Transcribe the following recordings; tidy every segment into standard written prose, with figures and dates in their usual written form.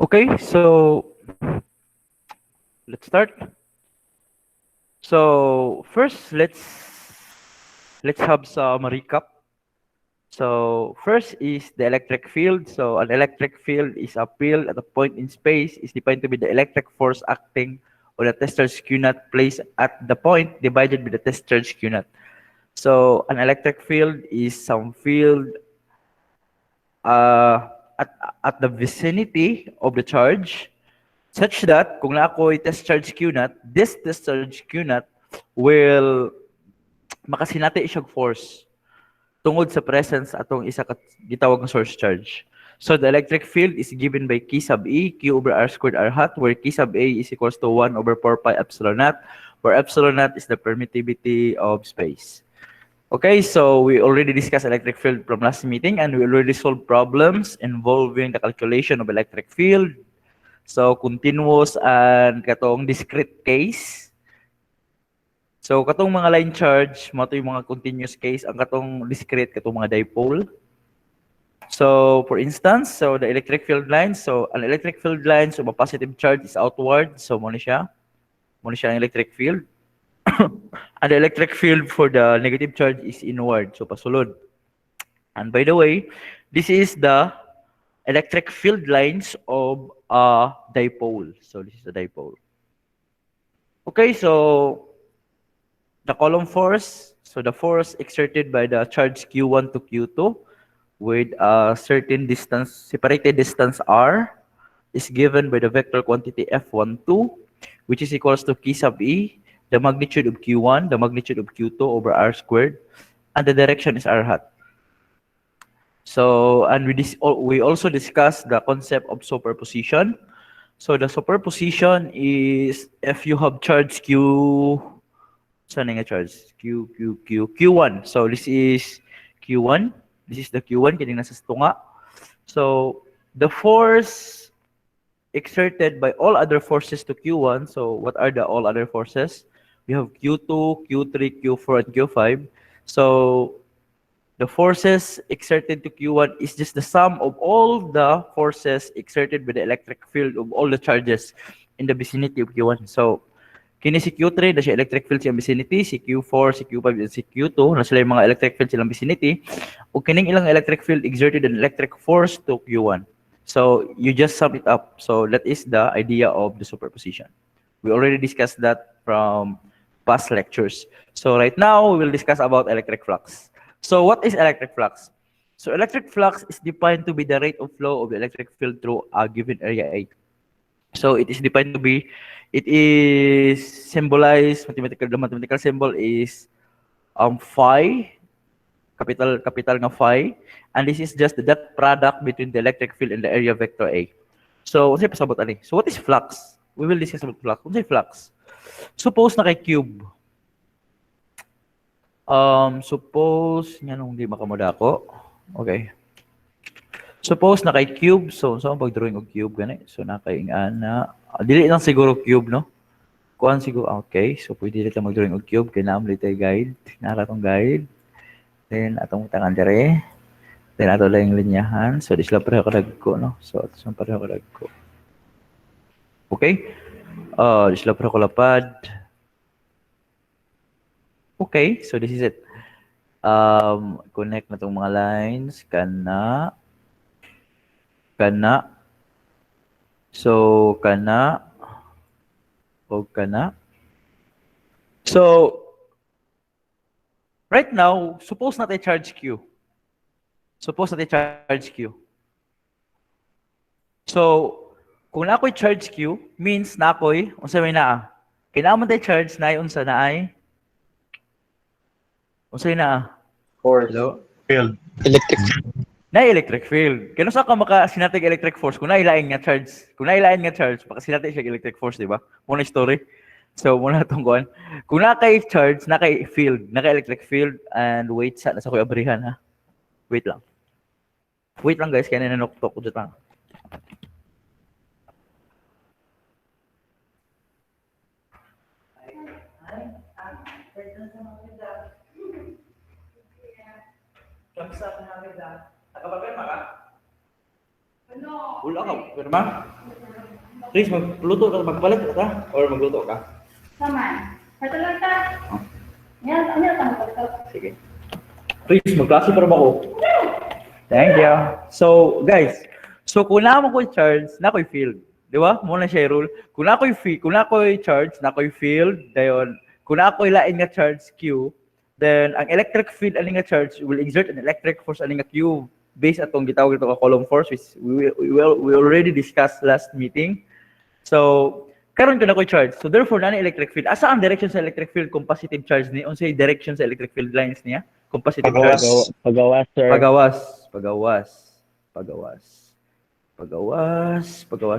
Okay, so let's start. So first, let's have some recap. So first is the electric field. So an electric field is a field at a point in space is defined to be the electric force acting on a test charge Q naught placed at the point divided by the test charge Q naught. So an electric field is some field uh, at, at the vicinity of the charge such that kung na ako'y test charge Q naught, this test charge Q naught will makasinati siyang force tungod sa presence atong isa ka gitawag nga source charge. So the electric field is given by Q sub E, Q over R squared R hat, where Q sub A is equals to 1 over 4 pi epsilon naught, where epsilon naught is the permittivity of space. Okay, so we already discussed electric field from last meeting and we already solved problems involving the calculation of electric field. So continuous and katong discrete case. So katong mga line charge, mo to yung mga continuous case, ang katong discrete katong mga dipole. So for instance, so the electric field line, so an electric field line, so a positive charge is outward, so mo ni siya ang electric field. And the electric field for the negative charge is inward, so pasulod. And by the way, this is the electric field lines of a dipole. So this is the dipole. Okay, so the column force, so the force exerted by the charge Q1 to Q2 with a certain distance, separated distance R is given by the vector quantity F12, which is equals to Q sub E, the magnitude of Q1, the magnitude of Q2 over R squared, and the direction is R hat. So, and we also discussed the concept of superposition. So the superposition is if you have charge Q, saan nga charge? Q1. So this is Q1. This is the Q1, kining nasa tunga. So the force exerted by all other forces to Q1. So what are the all other forces? We have Q2, Q3, Q4, and Q5. So the forces exerted to Q1 is just the sum of all the forces exerted by the electric field of all the charges in the vicinity of Q1. So, kini si Q3 na siya electric field siyang vicinity, si Q4, si Q5, and si Q2 na sila yung mga electric field silang vicinity, o kining ilang electric field exerted an electric force to Q1. So, you just sum it up. So, that is the idea of the superposition. We already discussed that from past lectures. So, right now, we will discuss about electric flux. So what is electric flux? So electric flux is defined to be the rate of flow of the electric field through a given area A. So it is defined to be, it is symbolized, the mathematical symbol is phi, capital nga phi, and this is just the dot product between the electric field and the area vector A. So, unsay pasabot ani? So what is flux? We will discuss about flux. Unsay flux? Suppose na kay cube. Suppose, nga nung hindi makamuda ako. Okay. Suppose na kay cube, so pag-drawing og cube gani. So nakay ana, dili lang siguro cube no. Kuan siguro okay. So pwede dili lang mag-drawing og cube kay naam litay guide, nara tong guide. Then atong tangan dire. Then ato lang yung linyahan. So di sila pareho kadagko no. So ato sila pareho kadagko. Okay? Di sila pareho kalapad. Okay, so this is it. Connect na itong mga lines. Kana. So, kana. O kana. So, right now, suppose natin charge Q. Suppose natin charge Q. So, kung na ako'y charge Q, means na ako'y, unsa may naa. Kailangan tayo charge na unsa na ay. Unsa na Force. Hello? Field. Electric. Na electric field. Kaya sa ka makasinatay electric force kung nailain nga charge. Kung nailain nga charge, makasinatay siya electric force, di ba? Muna story. So muna itong kuan. Kung na kay charge, na kay field, na kay electric field, and wait sa nasa kuya abrihan ha. Wait lang. Wait lang guys, kaya nanoktok ko dito. Kamsa na namin da. Nakapagpirma ka? Ano? Wala ka, pirma? Chris, magluto ka, magpalit ka? Or magluto ka? Sama. Ito lang ka. Yan, ano yung tanong ko? Sige. Chris, magklase para ba ko? Thank you. So, guys, kung na mo ko charge, na ko'y field. Di ba? Muna siya rule. Kung na ko'y charge, na ko'y field, dayon, kung na ko'y lain nga charge Q, then ang electric field aning nga charge will exert an electric force aning nga Q based atong gitawag ito ka column force which we already discussed last meeting. So, karon ko na ko'y charge. So, therefore, na electric field. Asa ang direction sa electric field kung positive charge ni? Unsay direction sa electric field lines niya? Kung positive charge. Pagawas, sir. Pagawas.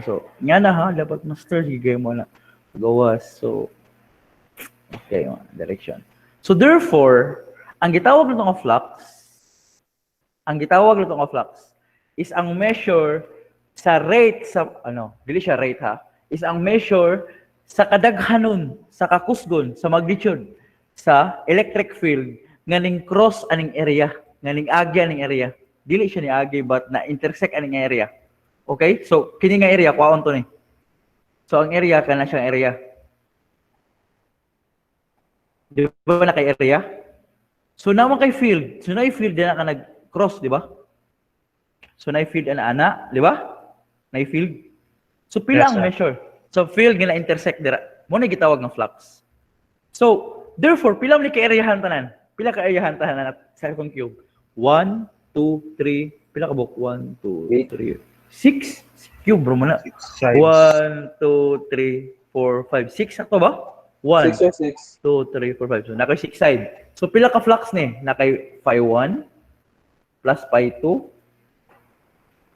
So, nga na ha, dapat master, higay mo na. Pagawas. So, okay, direction. So, therefore, ang gitawag nito nga flux, is ang measure sa rate sa, dili siya rate ha, is ang measure sa kadaghanon, sa kakusgon, sa magnitude, sa electric field, nganing cross aning area, nganing agi aning area. Dili siya ni agi, but na-intersect aning area. Okay? So, kini nga area, kwaon to ni. So, ang area, kana siyang area. Di ba na kay area? So, naman kay field. So, na field din ka nag-cross, di ba? So, na field ana, di ba? Na field. So, pila ang measure. So, field nga na-intersect dira. Muna gitawag ng flux. So, therefore, pila mo ni ka-areahan tanan? Pila ka-areahan tanan sa akong cube? 1, 2, 3, pila ka book? 1, 2, 3, 6? Cube, bro, muna. 1, 2, 3, 4, 5, 6. Sakto ba? 1, 2, 3, 4, 5. So, nakay 6 side. So, pila ka flux ni? Nakay phi 1 plus phi 2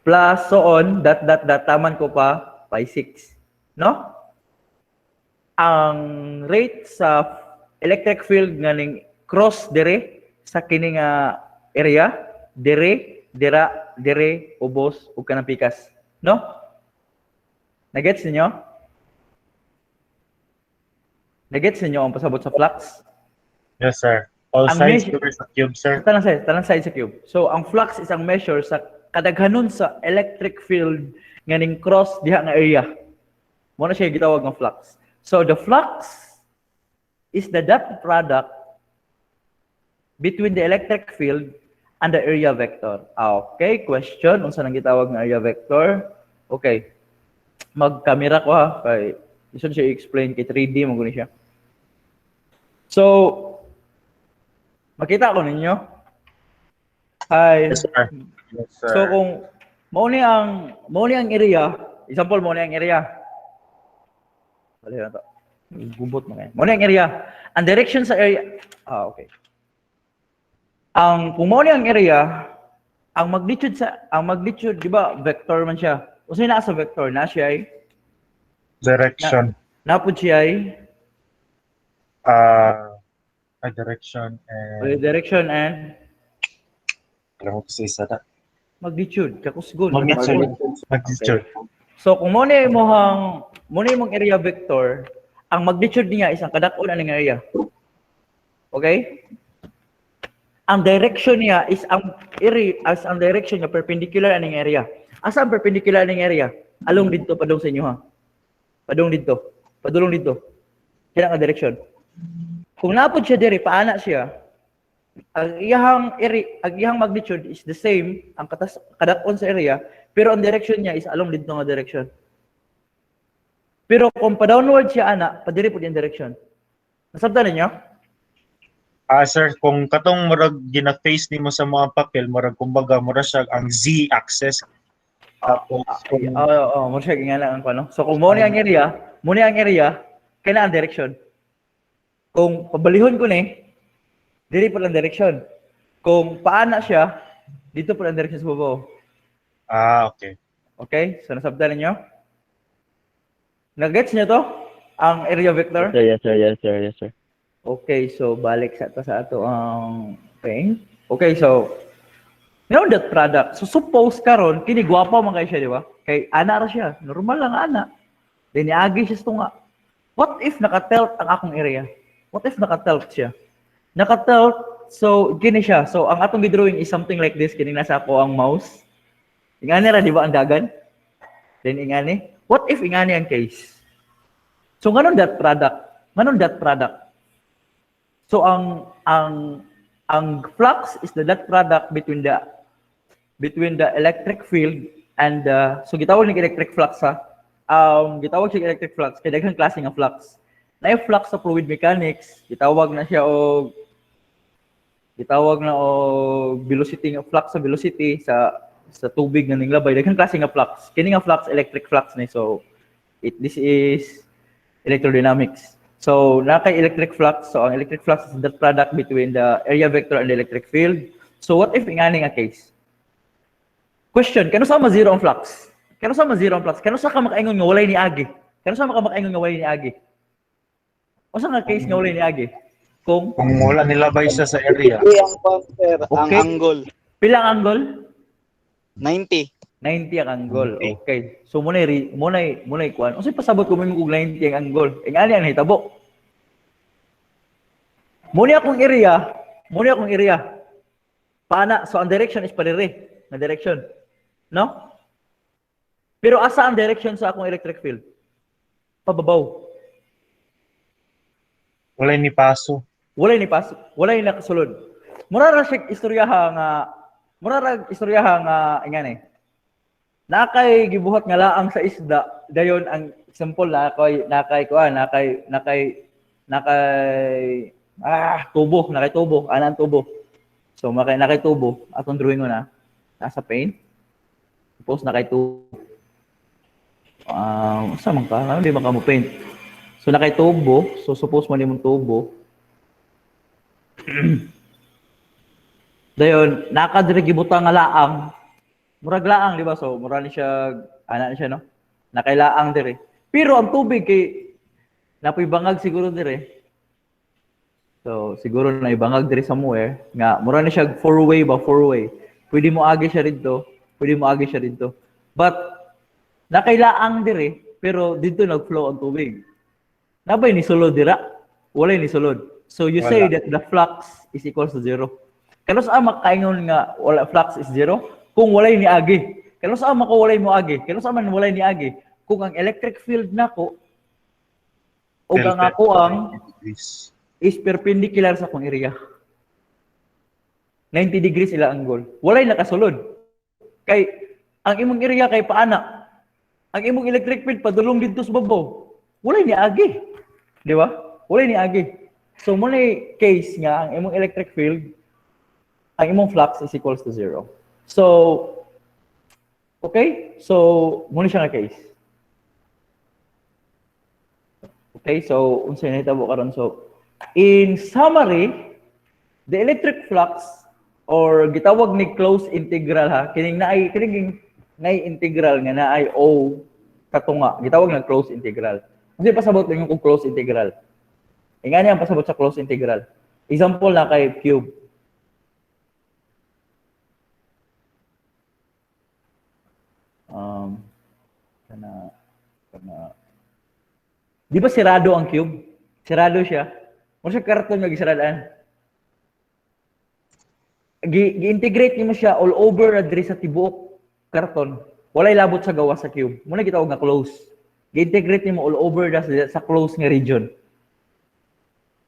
plus so on, taman ko pa phi 6. No? Ang rate sa electric field nganing cross dire sa kini nga area, dire, ubos, ug kanang pikas. No? Nagets niyo? Nagets niyo ang pasabot sa flux? Yes, sir. All sides cover sa cube, sir. Tanang side sa cube. So, ang flux is ang measure sa kadaghanon sa electric field nganing cross diha nga area. Mo na siya gitawag ng flux. So, the flux is the dot product between the electric field and the area vector. Okay, question. Unsa nang gitawag nga area vector? Okay. Mag-camera ko ha. Kay gusto siya i-explain kay 3D mo guni siya. So, makita ko ninyo. Hi. Yes, sir. Yes, sir. So, kung mo ni ang area, example mo ni ang area. Bali na to. Gumbot mo ngayon. Mo ni ang area. Ang direction sa area. Okay. Kung mo ni ang area, ang magnitude, di ba, vector man siya. Usa na sa vector na siya ay Direction. napud siya ay Direction direction and Alam ko sa isa na. magnitude, kakusgon. Magnitude. So kung mo ni mong area vector, ang magnitude niya is ang kadakon aning area. Okay? Ang direction niya is ang direction niya perpendicular aning area. Asa ang perpendicular aning area? Along dito padung sa inyo ha. Padulong dito. Kaya ang direction. Kung napod siya diri paana siya, ang iyang magnitude is the same, ang kadakon sa area, pero ang direction niya is along dito nga direction. Pero kung pa-downward siya ana, padiri po yung direction. Nasabtan ninyo? Sir, kung katong murag gina-face nimo sa mga papel, murag kumbaga mura siya ang z-axis. Tapos mo siya nga lang ano. So kung mo ni ang area, kaya ang direction. Kung pabalihon ko ni, diri pa lang direction. Kung paana siya, dito pa lang direction sa baba. Okay. Okay? So nasabtan ninyo? Nag-gets niyo to? Ang area vector? Yes, sir. Okay, so balik sa ato ang thing. Okay, so that product. So suppose karon kini gwapo man kay siya, di ba? Kay ana ra siya, normal lang ana. Then niagi siya tunga. What if naka-tilt ang akong area? What if naka-tilt siya? Naka-tilt, so gini siya. So ang atong gidrawing is something like this, kini nasa ako ang mouse. Ingani ra di ba ang dagan? Then ingani, what if ingani ang case? So nganon that product. So ang flux is the dot product between the electric field and so gitawag ng electric flux ha. Gitawag siya electric flux kay daghang klase nga flux. Na yung flux sa fluid mechanics, gitawag na og velocity nga flux sa velocity sa tubig nga ning labay, daghang klase nga flux. Kini nga flux electric flux ni. So this is electrodynamics. So nakay electric flux, so ang electric flux is the product between the area vector and the electric field. So what if ingani nga case? Question, kano sa ma-zero ang flux? Kano sa ma-zero ang flux? Kano sa ka makaingon nga walay ni agi? Kano sa makaingon nga walay ni agi? O sa nga case nga walay ni agi? Kung wala nilabay siya sa area. Ang counter, ang Okay. angle, pilang angle? 90. 90 ang angle. 90. Okay. So munay kuan. Unsay pasabot ko mo kung 90 ang angle? Ingani ang hitabo. Muna akong area. Paana, so ang direction is parire, na direction. No? Pero asa ang direction sa akong electric field? Pababaw. Wala ni paso. Walay nakasulod. Mura ra siya istoryaha nga ingani. Nakay gibuhat nga laang sa isda, dayon ang example nakay tubo, anang tubo. So nakay tubo, atong drawing mo na nasa paint. Tapos nakay tubo. Sa man ka, hindi man ka mo paint. So nakay tubo, so suppose man imong tubo. Dayon nakadiri gibutang nga laang. Murag laang, di ba? So mura ni siya no? Nakailaang dire. Pero ang tubig kay napoy bangag siguro dire. So siguro na ibangag dire somewhere nga mura ni siya four-way. Pwede mo agi siya dito. But nakailaang dire pero dito nagflow ang tubig. Nabay ni sulod dira? Walay ni sulod. So you say that the flux is equals to zero. Kano sa makaingon nga wala flux is zero? Kung walay ni agi. Kano sa makawalay mo agi? Kano sa man walay ni agi? Kung ang electric field nako o ang ako ang is perpendicular sa akong area. 90 degrees ila angle. Walay nakasulod. Kay ang imong area kay paana. Ang imong electric field padulong didto sa babaw. Walay ni agi. Di ba? Walay ni agi. So mo case nga ang imong electric field, ang imong flux is equals to zero. So okay? So mo siya nga case. Okay, so unsay nahitabo karon? So in summary, the electric flux or gitawag ni closed integral ha, kining integral nga naay O katunga, gitawag na closed integral. Unsay pasabot ninyo kung closed integral? Ingani ang pasabot sa closed integral. Example na kay cube. Di ba sirado ang cube? Sirado siya. Mo siya karton nga gisaradaan. Gi-integrate nimo siya all over diri sa tibuok karton. Walay labot sa gawa sa cube. Mo na gitawag nga close. Gi-integrate nimo all over sa close nga region.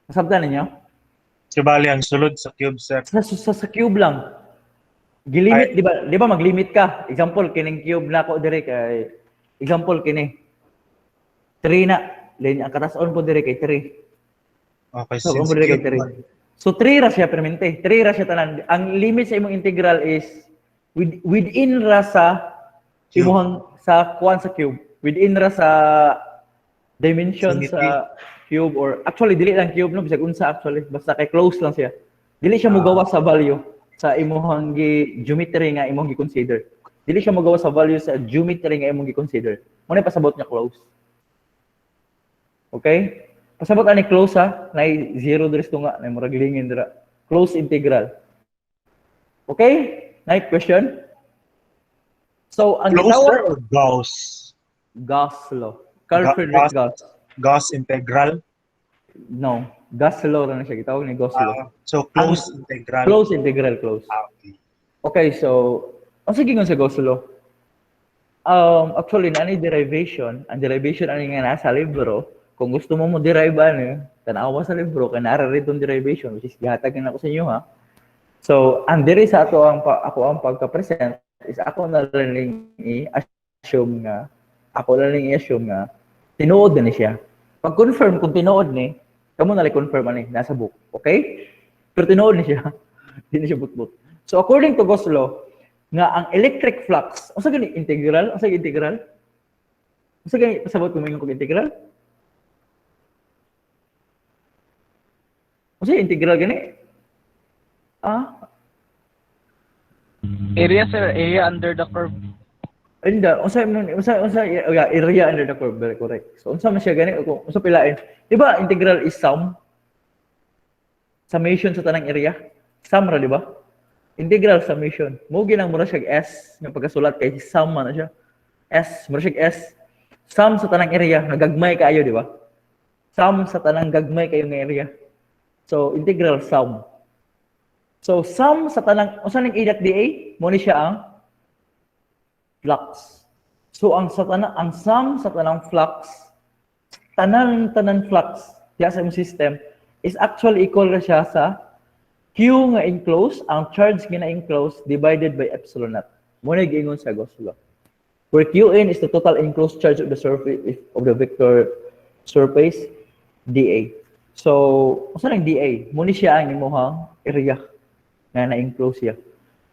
Nasabtan ninyo? Sabali ang sulod sa cube, sir. Sa cube lang. Gilimit, di ba maglimit ka? Example, kining cube na ako dire kay example kini. 3 na. Then ang katason po dire kay 3. Okay, So, dire kay 3. So 3 ra siya permente. 3 ra siya tanan. Ang limit sa imong integral is within ra sa Cube. imuhang sa kuan sa cube. Within ra sa dimension Unity. sa cube or actually dili lang cube no bisag unsa actually basta kay close lang siya. Dili siya mogawa sa value sa imong geometry nga imong gi-consider. Dili siya mogawa sa value sa geometry nga imong gi-consider. Mo na pasabot niya close. Okay? Pasabot ani close ha, nay zero diri nga, nay murag lingin dira. Close integral. Okay? Nay question? So ang Close, sir, gitawag or Gauss? Gauss law. Carl Friedrich Gauss. Gauss integral? No, Gauss law na siya gitawag ni Gauss law. So, close integral. Close integral close. Okay. Okay, so ang sige nga sa Gauss law. Actually, na derivation, ang derivation ano nga nasa libro, kung gusto mo mo derive ano, tanawa sa libro, kaya nararito ang derivation, which is gihatag na ako sa inyo ha. So, ang diri sa ato ako ang pagka-present is ako na lang i-assume nga, tinuod na ni siya. Pag-confirm kung tinuod ni, kamo na lang confirm ani nasa book, okay? Pero tinuod ni siya. Hindi siya but-but. So, according to Gauss law, nga ang electric flux, unsa gani integral? Unsa gani integral? Unsa gani pasabot kung mingon kog integral? Unsa integral gani? Area, sir. Area under the curve. Anda, area under the curve, very correct. So unsa man siya gani kung unsa pilain? Di ba integral is sum? Summation sa tanang area. Sum ra, di ba? Integral summation. Mo ginang mura siya S nga pagkasulat kay sum man na siya. S, mura siya S. Sum sa tanang area, nagagmay kaayo, di ba? Sum sa tanang gagmay kayo nga area. So integral sum. So sum sa tanang unsa ning A.dA? Mo ni siya ang flux. So ang sum sa tanang flux, tanan flux diya sa imong system is actually equal na siya sa Q nga enclosed, ang charge nga na-enclosed divided by epsilon naught. Muna giingon sa Gauss law. Where Qn is the total enclosed charge of the surface of the vector surface dA. So, unsa nang dA? Muna siya ang imong area nga na-enclose siya.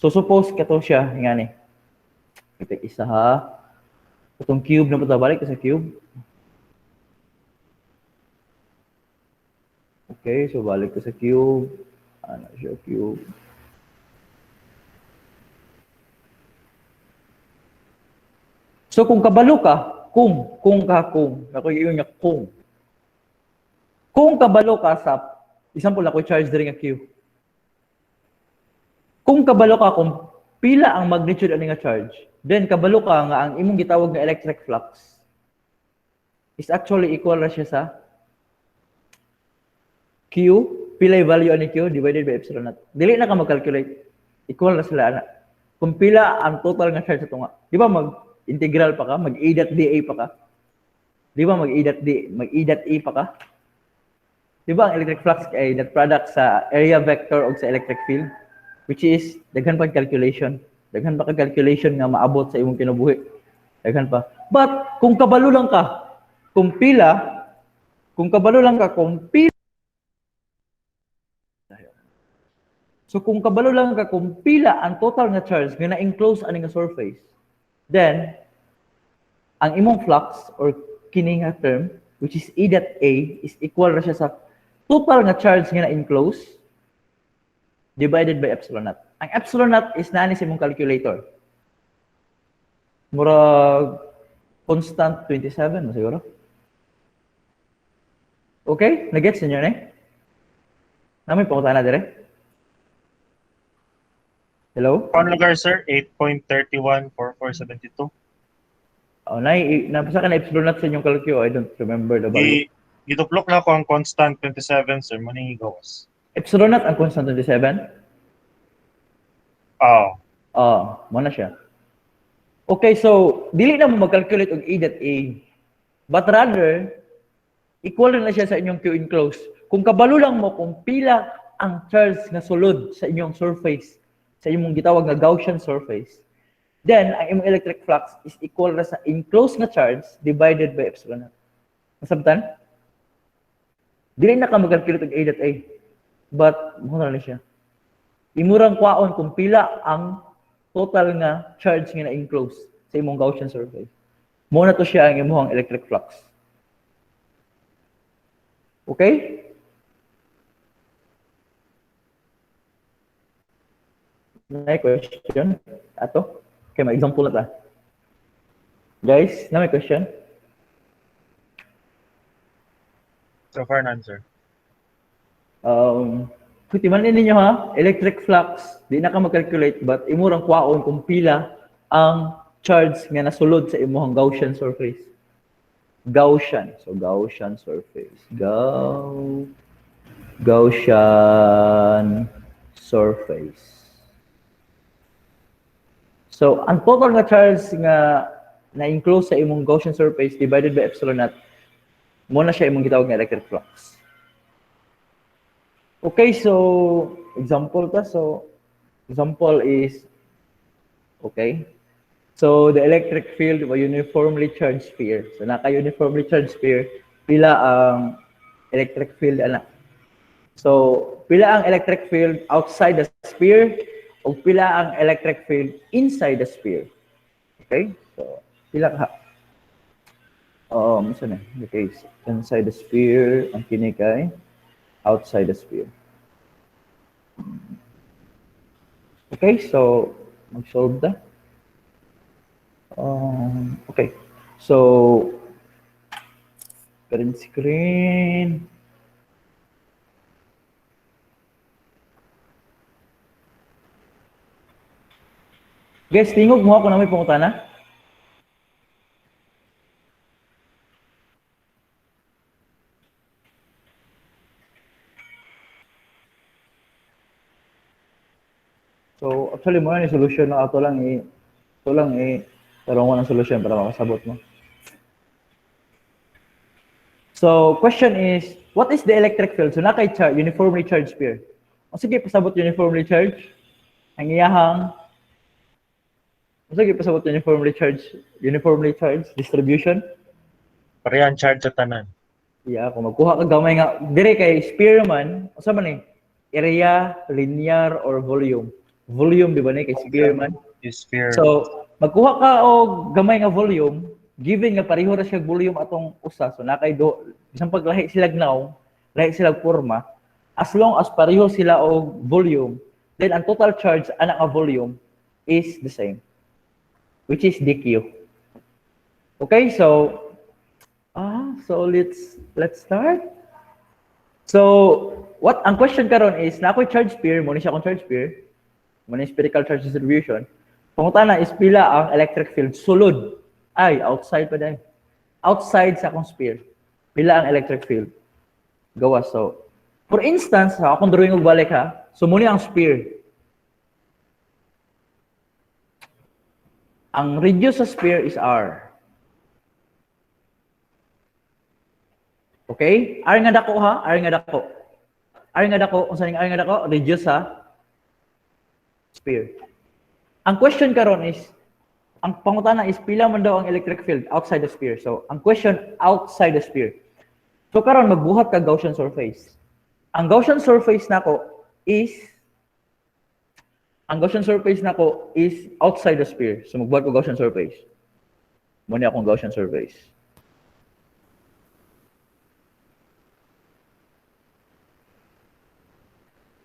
So suppose kato siya nga ni. Ito isa ha. Itong cube na balik sa cube. Okay, so balik ko sa cube. Ano siya, cube. So kung kabalo ka, kung ako yung niya kung kabalo ka sa, example ako charge diri nga Q. Kung kabalo ka kung pila ang magnitude ani nga charge, then kabalo ka nga ang imong gitawag nga electric flux is actually equal ra siya sa Q, pila yung value ani Q divided by epsilon naught. Dili na ka mag-calculate. Equal na sila ana. Kung pila ang total nga charge ato nga. Di ba mag-integral pa ka, mag-A.dA pa ka? Di ba mag-E pa ka? Di ba ang electric flux ay net product sa area vector o sa electric field? Which is, daghan pa calculation. Daghan pa calculation nga maabot sa imong kinabuhi. Daghan pa. But, kung kabalo lang ka, kung pila So kung kabalo lang ka kung pila ang total nga charge nga na-enclose ani nga surface, then ang imong flux or kini nga term which is E.A is equal ra siya sa total nga charge nga na-enclose divided by epsilon naught. Ang epsilon naught is naani sa imong calculator. Murag constant 27 mo siguro. Okay? Nagets niyo na? Namin pangutan na dire. Hello? On lugar, sir, 8.314472. Oh, napasa ka na epsilon naught sa inyong calculator. I don't remember the value. Gituplok na ko ang constant 27, sir. Muna gawas. Epsilon naught ang constant 27? Mo na siya. Okay, so, dili na mo mag-calculate og E.A. But rather, equal na siya sa inyong Q enclosed. Kung kabalo lang mo kung pila ang charge nga sulod sa inyong surface, sa imong gitawag nga Gaussian surface, then ang imong electric flux is equal na sa enclosed nga charge divided by epsilon naught. Masabtan? Dili na ka mag-calculate og A.A. But, muna na siya. Imurang kwaon kung pila ang total nga charge nga na-enclose sa imong Gaussian surface. Muna to siya ang imong electric flux. Okay? May question? Ato? Okay, may example na ta. Guys, na may question? So far, none, sir. Kutimanin ninyo ha, electric flux, di na ka mag-calculate, but imurang kwaon kung pila ang charge nga nasulod sa imong Gaussian surface. Gaussian. So, Gaussian surface. Gaussian surface. So, ang total nga charge nga na enclose sa imong Gaussian surface divided by epsilon naught, mo na siya imong gitawag nga electric flux. Okay, so example ta. So example is, okay, so the electric field of a uniformly charged sphere. So naka-uniformly charged sphere, pila ang electric field ana. So pila ang electric field outside the sphere o pila ang electric field inside the sphere. Okay? So pila ka? Isa na. Okay, inside the sphere ang kini kay outside the sphere. Okay, so mag-solve ta. Okay. So current screen. Guys, tingog mo ako na may pangutana. So, actually mo yung solution na ato lang tarungan ng solution para makasabot mo. So, question is, what is the electric field? So, uniformly charged sphere. O sige, pasabot uniformly charged. Ang iyahang, sige, pasabot uniformly charged distribution. Parehan charge sa tanan. Yeah, kung magkuha ka gamay nga, dire kay sphere man, o sa man eh, area, linear, or volume. Volume, di ba na kay sphere man? Sphere. So, magkuha ka o gamay nga volume, given nga pareho ra siya volume atong usa, so nakay isang paglahi sila gnaw, lahi sila forma, as long as pareho sila og volume, then ang total charge ana nga volume is the same, which is dq. Okay, so let's start. So what ang question karon is, na ako'y charge sphere, mo ni siya akong charge sphere, mo ni spherical charge distribution. Pangutana is pila ang electric field sulod, ay outside pa dahil, outside sa akong sphere, pila ang electric field gawas. So for instance, akong drawing og balik ha, so muna ang sphere. Ang radius sa sphere is r. Okay? R nga dako ha, R nga dako. R nga dako, unsa ning R nga dako? Radius sa sphere. Ang question karon is, ang pangutana is pila man daw ang electric field outside the sphere. So, ang question outside the sphere. So karon magbuhat ka Gaussian surface. Ang Gaussian surface nako is outside the sphere. So magbuhat ko Gaussian surface. Muna akong Gaussian surface.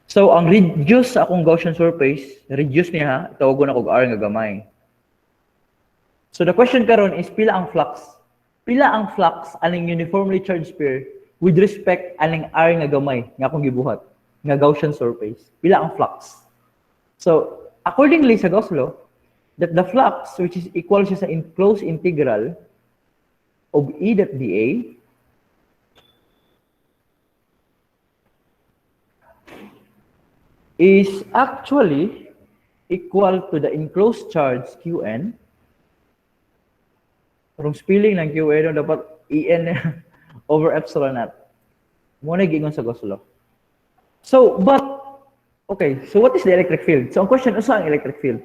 So ang radius sa akong Gaussian surface, radius niya ha, tawagon ako R nga gamay. So the question karon is pila ang flux? Pila ang flux aning uniformly charged sphere with respect aning R nga gamay nga akong gibuhat nga Gaussian surface? Pila ang flux? So accordingly sa Gauss law, that the flux which is equal siya sa closed integral of E dot dA is actually equal to the enclosed charge Qn. Karong spelling ng Qn dapat En over epsilon naught. Muna giingon sa Gauss law. So, okay, so what is the electric field? So, ang question, usa ang electric field?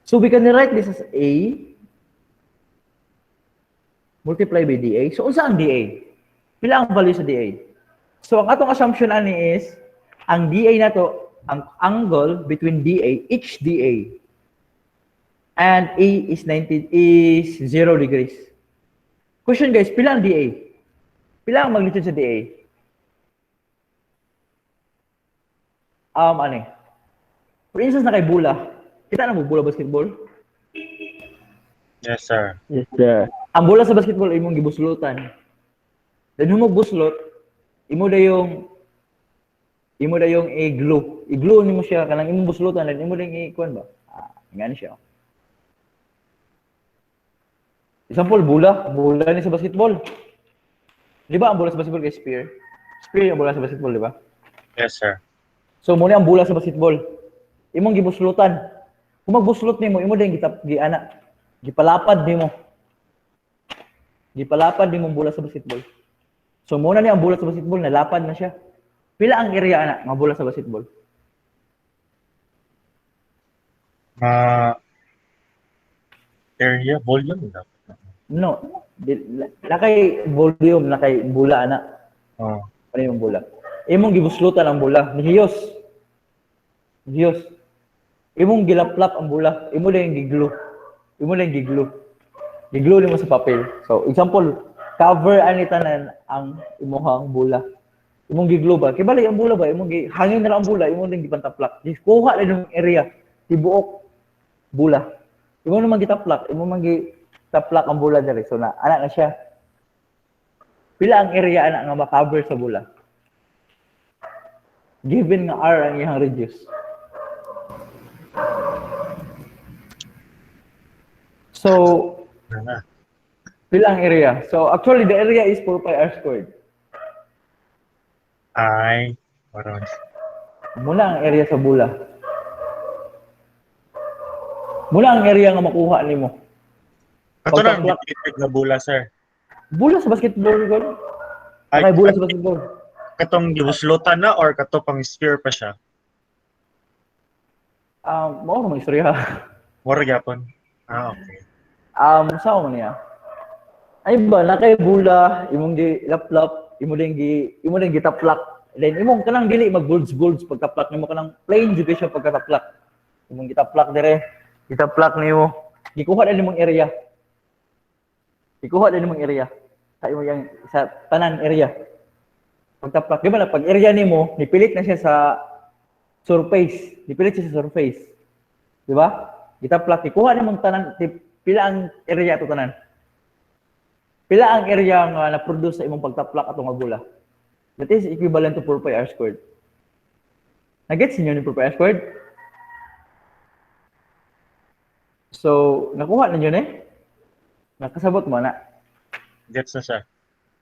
So, we can write this as A multiply by dA. So, unsa ang dA? Pila ang value sa dA? So, ang atong assumption ani is, ang dA na to, ang angle between dA, each dA, and A is 0 degrees. Question guys, pila ang dA? Pila ang magnitude sa dA? For instance, na kay bula. Kita na mo bula basketball? Yes, sir. Yes, sir. Ang bola sa basketball imong gibuslutan. Then mo buslot, imo da yung i-glue. I-glue nimo siya kanang imong buslutan, then imo ding i-kuan ba? Ngani siya. Example, bola ni sa basketball. Di ba ang bola sa basketball kay sphere? Sphere yung bola sa basketball, di ba? Yes, sir. So muna ang bola sa basketball. Imong gibuslutan. Kung magbuslot nimo, imo ding giana. Gipalapad nimo. Gipalapad nimo ang bola sa basketball. So muna ni ang bola sa basketball, nalapad na siya. Pila ang area ana nga bola sa basketball? Area, volume na. No. Nakay volume, nakay bola ana. Oh. Ano yung bola? Imong gibuslutan ang bola, nihiyos. Nihiyos. Imong gilaplap ang bola, imo lang giglo. Imo lang giglo. Giglo nimo sa papel. So, example, cover ani tanan ang imong bola. Imong giglo ba? Kay bali ang bola ba? Imong hangin na lang ang bola, imong lang gipantaplak. Kuha lang yung area, tibuok bola. Imo naman gitaplak, imo man gitaplak ang bola diri. So na ana na siya. Pila ang area ana nga ma-cover sa bola? Given nga R ang iyang radius. So, Na. pila ang area? So, actually, the area is 4 pi r squared. Ay, parang Muna ang area sa bola. Muna ang area nga makuha nimo. kato na Pagka-clock. ang na bola, sir. Bola sa basketball, God. Ay, Okay, bola sa basketball. katong gibuslutan na or kato pang sphere pa siya? Mao naman istorya. Mura gyapon. Okay. Sa mo niya. Ay ba, nakay bola, imong gi-laplap, imo lang gitaplak. Then imong kanang dili mag-bulds pagkaplak nimo kanang plain jud siya pagkataplak. Imong gitaplak dire, gitaplak nimo. Gikuha na nimong area. Gikuha na nimong area. Sa imo yang sa tanan area. Pagtaplak, di ba na pag area nimo, nipilit na siya sa surface. Nipilit siya sa surface. Di ba? Gitaplak, ikuha nimong tanan, pila ang area ato tanan. Pila ang area nga na-produce sa imong pagtaplak ato nga bola. That is equivalent to 4 pi r squared. Nagets niyo ni 4 pi r squared? So, nakuha na yun eh. Nakasabot mo na. Gets na siya.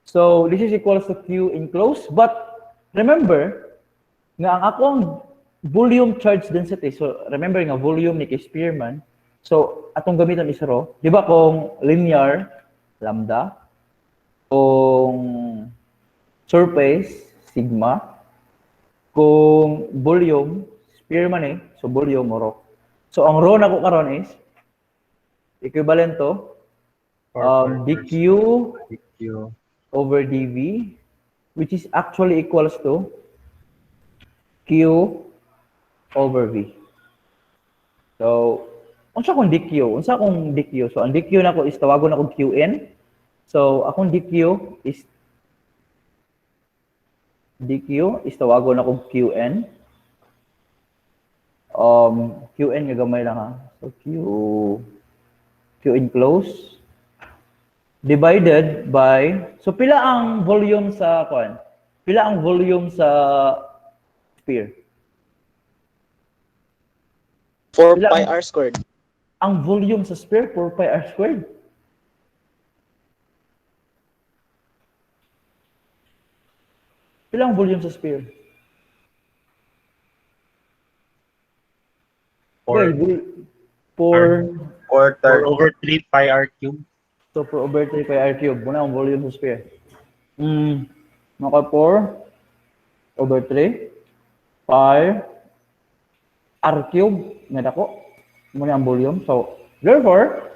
So, this is equals to Q enclosed. But, remember, nga ang akong volume charge density. So, remember nga, volume ni kay Spearman. So, atong gamiton is rho. Di ba kung linear, lambda. Kung surface, sigma. Kung volume, Spearman eh. So, volume, rho. So, ang rho na ko karon is equivalent to dq DQ. over dv, which is actually equals to q over v. So, unsa kung dq? Unsa kung dq? So, ang dq na ko is tawagon ako qn. So, akong dq is tawagon ako qn. Qn nga gamay lang ha. So, Q enclosed divided by, so pila ang volume sa kuan? Pila ang volume sa sphere? 4 Ilan? pi r squared. Ang volume sa sphere 4 pi r squared. Pila ang volume sa sphere? Or For or over 3 pi r cube. so for over 3 pi r cube, muna ang volume sa sphere. Maka 4 over 3 pi r cube nga dako. Muna ang volume. So, therefore,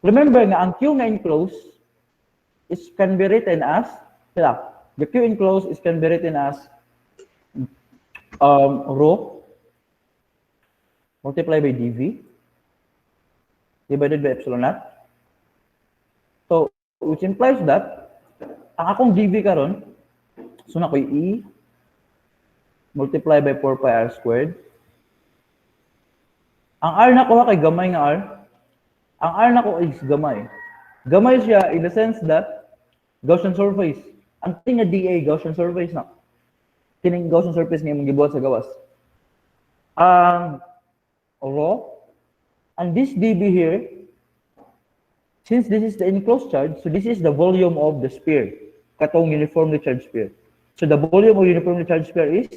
remember nga ang Q nga enclosed is can be written as, the Q enclosed is can be written as rho multiplied by dv divided by epsilon naught. So, which implies that ang akong dv karon, so na ko e multiplied by 4 pi r squared. Ang r na ko kay gamay nga r. Ang r na ko is gamay. Gamay siya in the sense that Gaussian surface. Ang tinga dA Gaussian surface na. Kining Gaussian surface nga imong gibuhat sa gawas. Rho, and this dB here, since this is the enclosed charge, so this is the volume of the sphere, katong uniformly charged sphere. So the volume of uniformly charged sphere is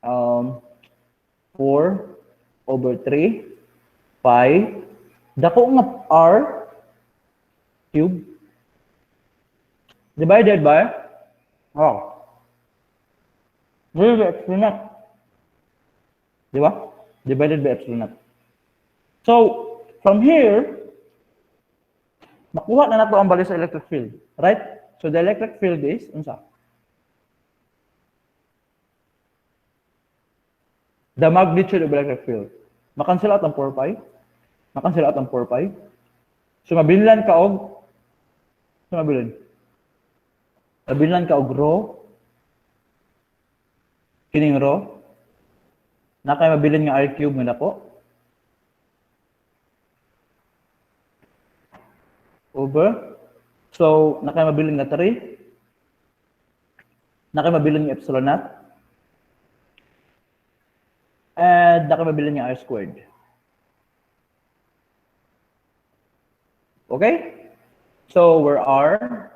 4 over 3 pi dako nga r cube divided by divided by epsilon naught. Di ba? Divided by epsilon naught. So, from here, makuha na nato ang value sa electric field. Right? So, the electric field is, unsa? The magnitude of electric field. Makancel out ang 4 pi. Makancel out ang 4 pi. So, mabilin ka og, so mabilin. Mabilin ka og rho. Kining rho. Nakay mabilin nga r cube nga nako. Over. So, nakay mabilin nga 3. Nakay mabilin nga epsilon naught. And nakay mabilin nga r squared. Okay? So, where r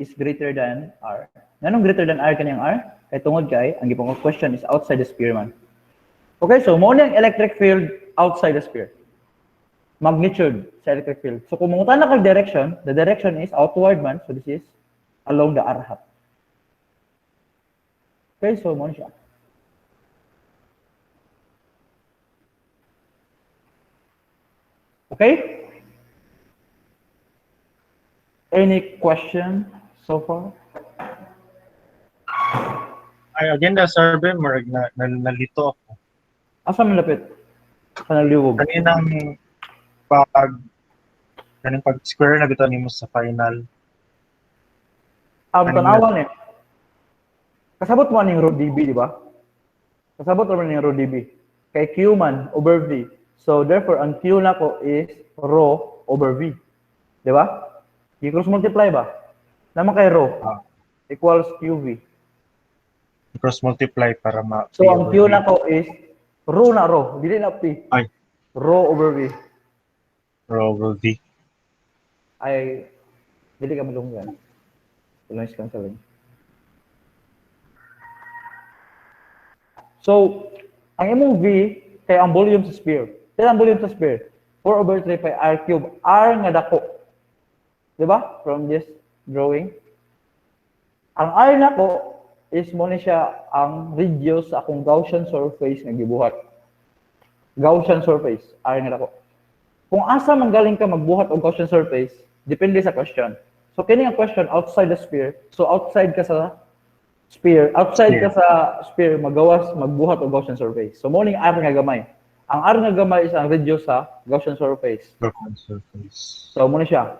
is greater than r. Nanong greater than r kaniyang r? Kay tungod kay, ang gipong question is outside the sphere man. Okay, so mo ang electric field outside the sphere. Magnitude sa electric field. So kung mangutan na kag direction, the direction is outward man. So this is along the r hat. Okay, so mo siya. Okay? Any question so far? Ay, again na survey, marag nalito ako. Asa malapit? Sa naliwog. Kaninang pag square na bitaw nimo sa final. Tanawan eh. Kasabot mo ning rho dB, di ba? Kasabot mo ning rho dB. Kay Q man over V. So therefore, ang Q na ko is rho over V. Di ba? I-cross multiply ba? Naman kay rho equals QV. Cross multiply para ma. So ang Q na ko is rho na rho. Dili na P. Ay. Rho over V. Rho over V. Ay, dili ka malunggan. Noise cancelling. So, ang imong V kay ang volume sa sphere. Kaya ang volume sa sphere, 4 over 3 pi r cube. R nga dako. Diba? From this drawing. Ang R na ko is mo ni siya ang radius sa akong Gaussian surface nga gibuhat. Gaussian surface, R nga dako. Kung asa man galing ka magbuhat og Gaussian surface, depende sa question. So kini ang question outside the sphere. So outside ka sa sphere, outside ka sa sphere magawas magbuhat og Gaussian surface. So mo ning R nga gamay. Ang R nga gamay is ang radius sa Gaussian surface. Gaussian surface. So mo na siya.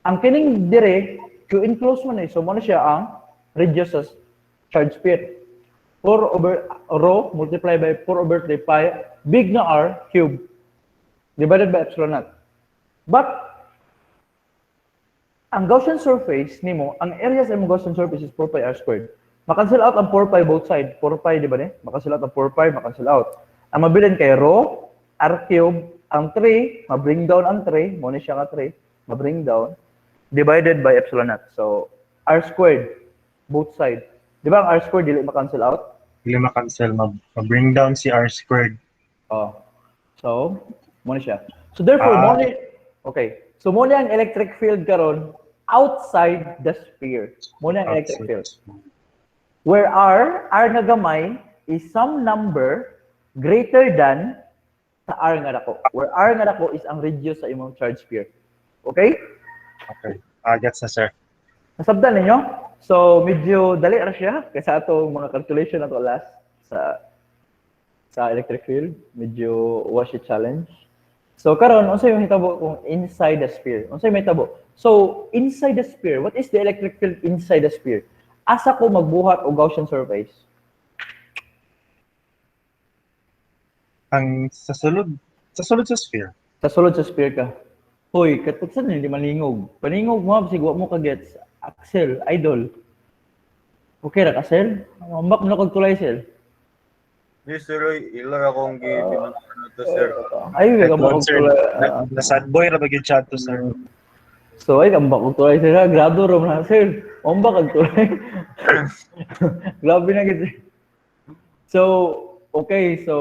Ang kining dire Q enclosed man eh. So mo na siya ang radius sa charged sphere. 4 over rho multiplied by 4 over 3 pi big na R cube divided by epsilon naught. But ang Gaussian surface nimo, ang area sa imong Gaussian surface is 4 pi r squared. Makancel out ang 4 pi both side. 4 pi di ba ni? Makancel out ang 4 pi, makancel out. Ang mabilin kay rho r cube, ang 3, ma-bring down ang 3, mo ni siya nga 3, ma-bring down divided by epsilon naught. So r squared both side. Di ba ang r squared dili ma-cancel out? Dili ma-cancel, ma-bring down si r squared. Oh. So, mo ni siya. So therefore, mo ni okay. So mo ni ang electric field karon outside the sphere. Mo ni ang electric field. Where r nga gamay is some number greater than sa r nga dako. Where r nga dako is ang radius sa imong charge sphere. Okay? Okay. Gets na, sir. Nasabdan ninyo? So medyo dali ra siya kasi atong mga calculation nato last sa electric field. Medyo was a challenge. So karon unsa yung hitabo kung inside the sphere? Unsa may hitabo? So inside the sphere, what is the electric field inside the sphere? Asa ko magbuhat og Gaussian surface? Ang sa sulod sa sphere. Sa sulod sa sphere ka. Hoy, katugsan hindi malingog. Paningog mo bisig wa mo ka-gets. Axel, idol. Okay ra ka, Sel? Mambak mo na kag tulay, Sel. Yes, sir. Ilar akong gipinag to, sir. Ay, ka mo kag Sir, tulay. na sad boy ra bagid chat to, sir. So, ay, kambak kag tulay, Sel. Grado ro na, Sel. Mambak kag tulay. Grabe na gid. So, okay, so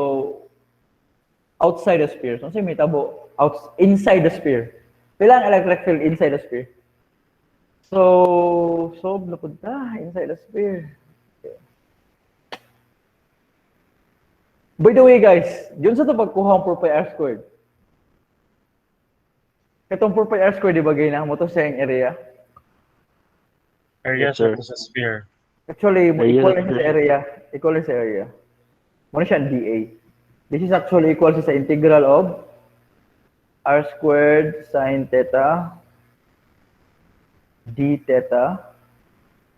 outside the sphere. So, may tabo inside the sphere. Pila ang electric field inside the sphere? So na punta inside the sphere. Okay. By the way, guys, yun sa ito pagkuha ang 4 pi r squared. Itong 4 pi r squared, di ba, gay na mo to sa yung area? Area Yes, sir. sa sphere. Actually, Area equal sa na siya sa area. Equal na sa area. Muna siya ang dA. This is actually equal sa integral of r squared sine theta d theta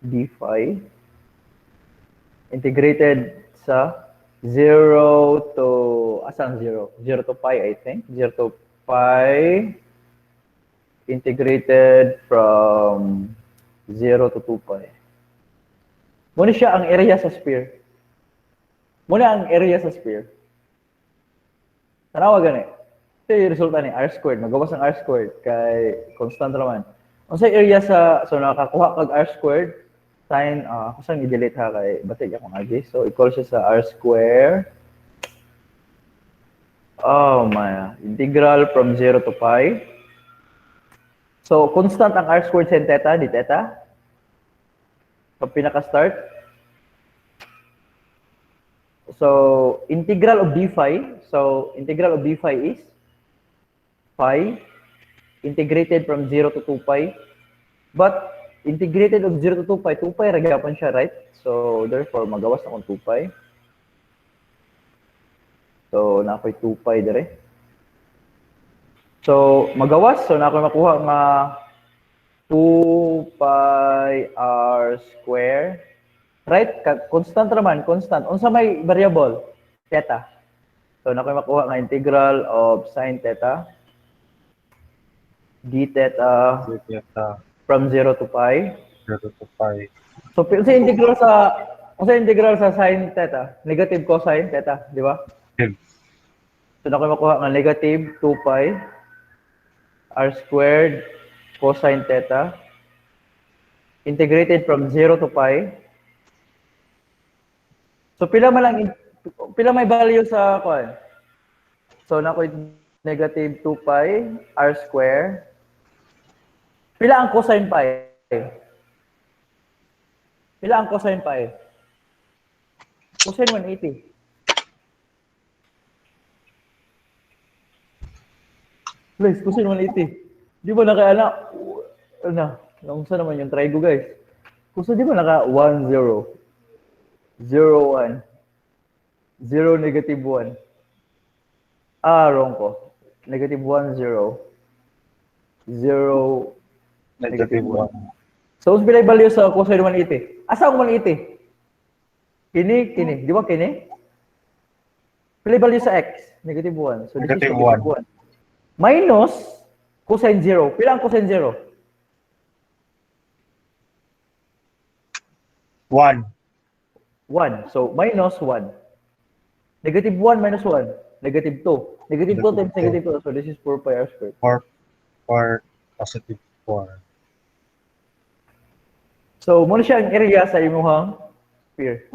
d phi integrated sa 0 to, asan 0? 0 to pi, I think. 0 to pi integrated from 0 to 2 pi. Muna siya ang area sa sphere. Muna ang area sa sphere. Tanawa gani. Ito yung resulta ni r squared. Magawas ang r squared kay constant naman. Kung sa area sa, so nakakuha kag r squared, sine, kusang i-delete ha kay batig akong agi. So equal siya sa r square. Oh my, integral from 0 to pi. So constant ang r squared sin theta, di theta. So pinaka-start. So integral of d phi. So integral of d phi is pi integrated from 0 to 2 pi. But integrated of 0 to 2 pi ragyapan siya, right? So therefore magawas akong 2 pi. So na ako'y 2 pi dire. So magawas, so na ako'y makuha nga 2 pi r square. Right? Constant naman, constant. Unsa may variable? Theta. So na ako'y makuha nga integral of sine theta d theta Theta, from 0 to pi. 0 to pi. So sa integral sa sine theta, negative cosine theta, di ba? Negative. So na ako'y makuha nga negative 2 pi r squared cosine theta integrated from 0 to pi. So pila may value sa kuan? So na ako'y negative 2 pi r square. Pila ang cosine pi? Pila ang cosine pi? Cosine 180. Guys, cosine 180. Di ba naka kung saan naman yung trigo, guys? Kung di ba naka 1, 0, 0, 1, 0, negative 1. Wrong ko. Negative 1, 0, 0, Negative 1. So, kung pilay value sa cosine 180. Asa ang 180? Kini. Di ba kini? Pilay value sa x. Negative 1. So, this is Negative negative 1. Minus cosine 0. Pila ang cosine 0? 1. 1. So, minus 1. Negative 1 minus 1. Negative 2. Negative 2 times negative 2. So, this is 4 pi r squared. 4 positive 4. So, muna siya ang area sa imuhang sphere.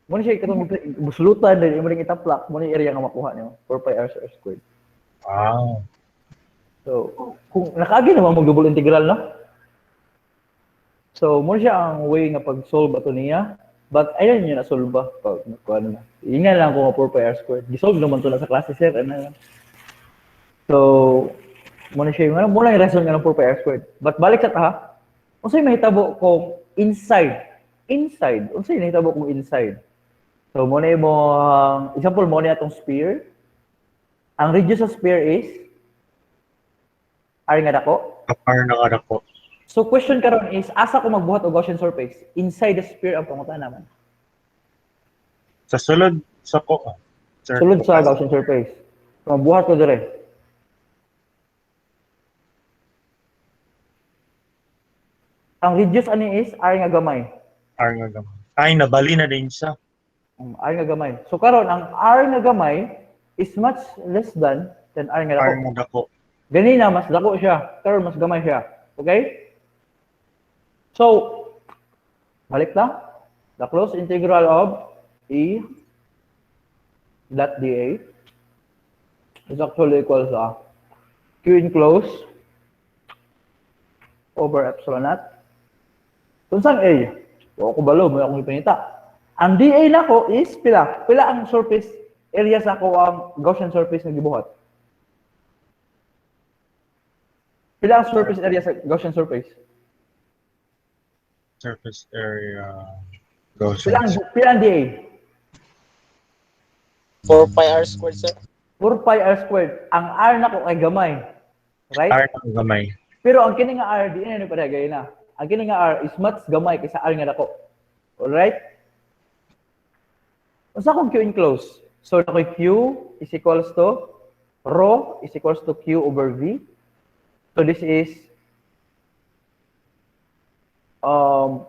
Muna siya ikatong buslutan, then imo ring itaplak, muna yung area nga makuha niyo. 4 pi r squared. Wow. So, kung nakaagi naman mo double integral, no? So, muna siya ang way nga pag-solve ato niya. But, ayun yun na-solve ba? Pag nakuha na. Ingan lang kung 4 pi r squared. Gisolve naman to na sa klase, sir. Ano? So, muna siya yung, muna yung reason nga ng 4 pi r squared. But, balik sa taha. Unsay mahitabo kung inside? Unsay mahitabo kung inside? So, muna yung example, muna itong sphere. Ang radius sa sphere is R nga dako. Kapar na kada ko. So, question karon is, asa ko magbuhat og Gaussian surface? Inside the sphere ang pangutan naman. Sa sulod sa ko. Sir. Sulod sa Gaussian surface. So, magbuhat ko dire. Ang radius ani is R nga gamay. R nga gamay. Ay, nabali na din siya. R nga gamay. So karon ang R nga gamay is much less than R nga R dako. nga dako. Ganina mas dako siya, karon mas gamay siya. Okay? So balik na. The closed integral of E dot dA is actually equal sa Q enclosed over epsilon naught. Kung saan A? O ako balo, may akong ipinita. Ang dA na ko is pila. Pila ang surface area sa ako ang Gaussian surface na gibuhat. Pila ang surface area sa Gaussian surface? Surface area. Pila ang dA? 4 pi r squared, sir. 4 pi r squared. Ang R na ko ay gamay. Right? R ang gamay. Pero ang kini nga R, di na parehagay na. Ang kini nga R is much gamay kaysa R nga dako. Alright? Unsa kung Q enclosed? So, nakoy Q is equals to rho is equals to Q over V. So, this is rho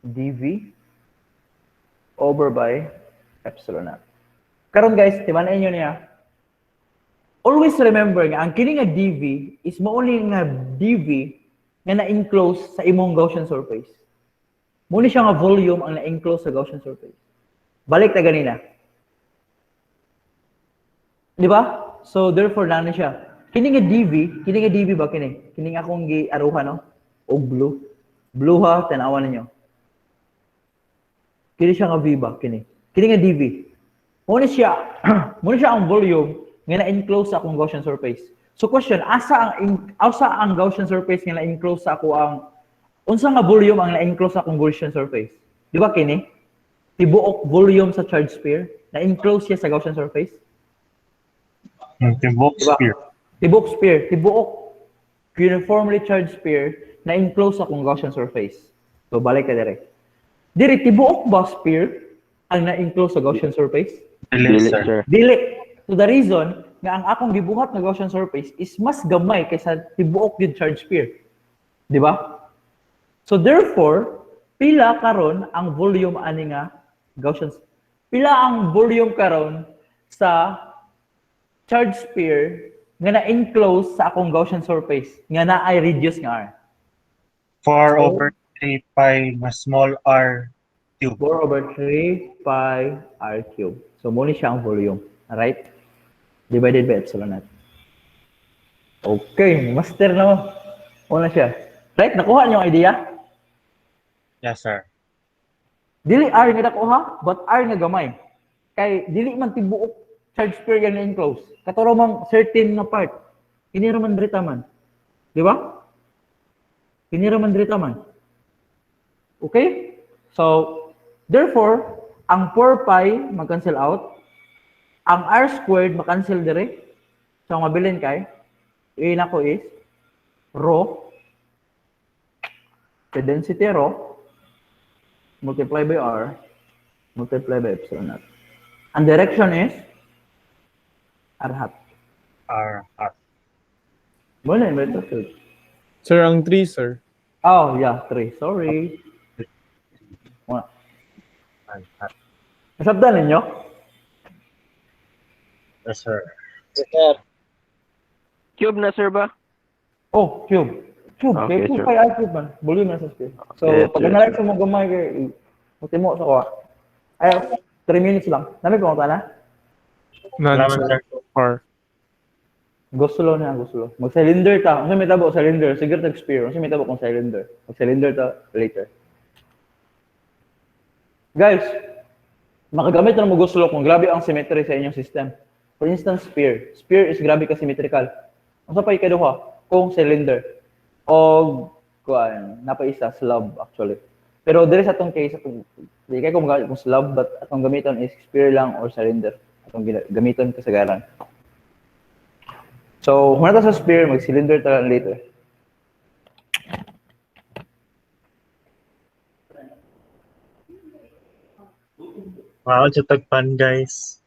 dV over by epsilon naught. Karon guys, timan-in nyo niya. Always remember nga, ang kini nga dV is mauli nga dV nga na-enclose sa imong Gaussian surface. Muna siya nga volume ang na-enclose sa Gaussian surface. Balik na ganina. Di ba? So, therefore, nana siya. Kini nga dV ba kini? Kini nga akong gi-aruha, no? O blue. Blue ha, tanawan ninyo. Kini siya nga V ba? Kini nga dV. Muna siya ang volume nga na-enclose sa akong Gaussian surface. So question, asa ang Gaussian surface nga na-enclose sa ako ang unsa nga volume ang na-enclose sa akong Gaussian surface? Di ba kini? Tibuok volume sa charged sphere na-enclose siya sa Gaussian surface. Tibok Diba? sphere. Tibuok uniformly charged sphere na-enclose sa akong Gaussian surface. So balik ka dire. Dire tibuok ba sphere ang na-enclose sa Gaussian surface? Dili, sir. Dili. So the reason nga ang akong gibuhat na Gaussian surface is mas gamay kaysa tibuok yung charged sphere. Di ba? So therefore, pila karon ang volume ani nga Gaussian pila ang volume karon sa charged sphere nga na-enclose sa akong Gaussian surface nga naay radius nga R. 4 over 3 pi na small r cube. 4 over 3 pi r cube. So muna siya ang volume. Alright? Divided by epsilon naught. Okay, master na mo. Una siya. Right? Nakuha niyo ang idea? Yes, sir. Dili R nga nakuha, but R nga gamay. Kay dili man tibuok charge sphere nga enclose. Katuro mang certain na part. Kini ra man drita man. Di ba? Kini ra man drita man. Okay? So, therefore, ang 4 pi mag-cancel out. Ang R squared makancel dire. So, ang mabilin kay, na ko is rho, the density rho, multiply by R, multiply by epsilon naught. Ang direction is R hat. R hat. Wala, may ito. Sir, ang 3, sir. Oh, yeah, 3. Sorry. Wala. R hat. Nasabdan ninyo? Yes, sir. Yes, sir. Cube na, sir ba? Oh, cube. Cube. Okay, Okay, 2 sir. pi R cube man. Volume na sa sphere. So, Yes, pag sir. nalike sa mga gamay, mo sa kuha. Ay, 3 minutes lang. Nami pumunta na? None, Salamat, sir. sir. Far. Gusto na, gusto. Mag-cylinder ta. Kung may tabo, cylinder. Sige, tag-sphere. Kung may tabo kung cylinder. Mag-cylinder ta later. Guys, makagamit na mo gusto kung grabe ang symmetry sa inyong system. For instance, sphere. Sphere is grabe ka symmetrical. Ang sa pay kaduha, kung cylinder. O, kuan, napaisa, slab actually. Pero there is atong case, di kay kung gamit kung slab, but atong gamiton is sphere lang or cylinder. Atong gamiton kasagaran. So, muna ta sa sphere, mag-cylinder ta later. Wow, tagpan, guys.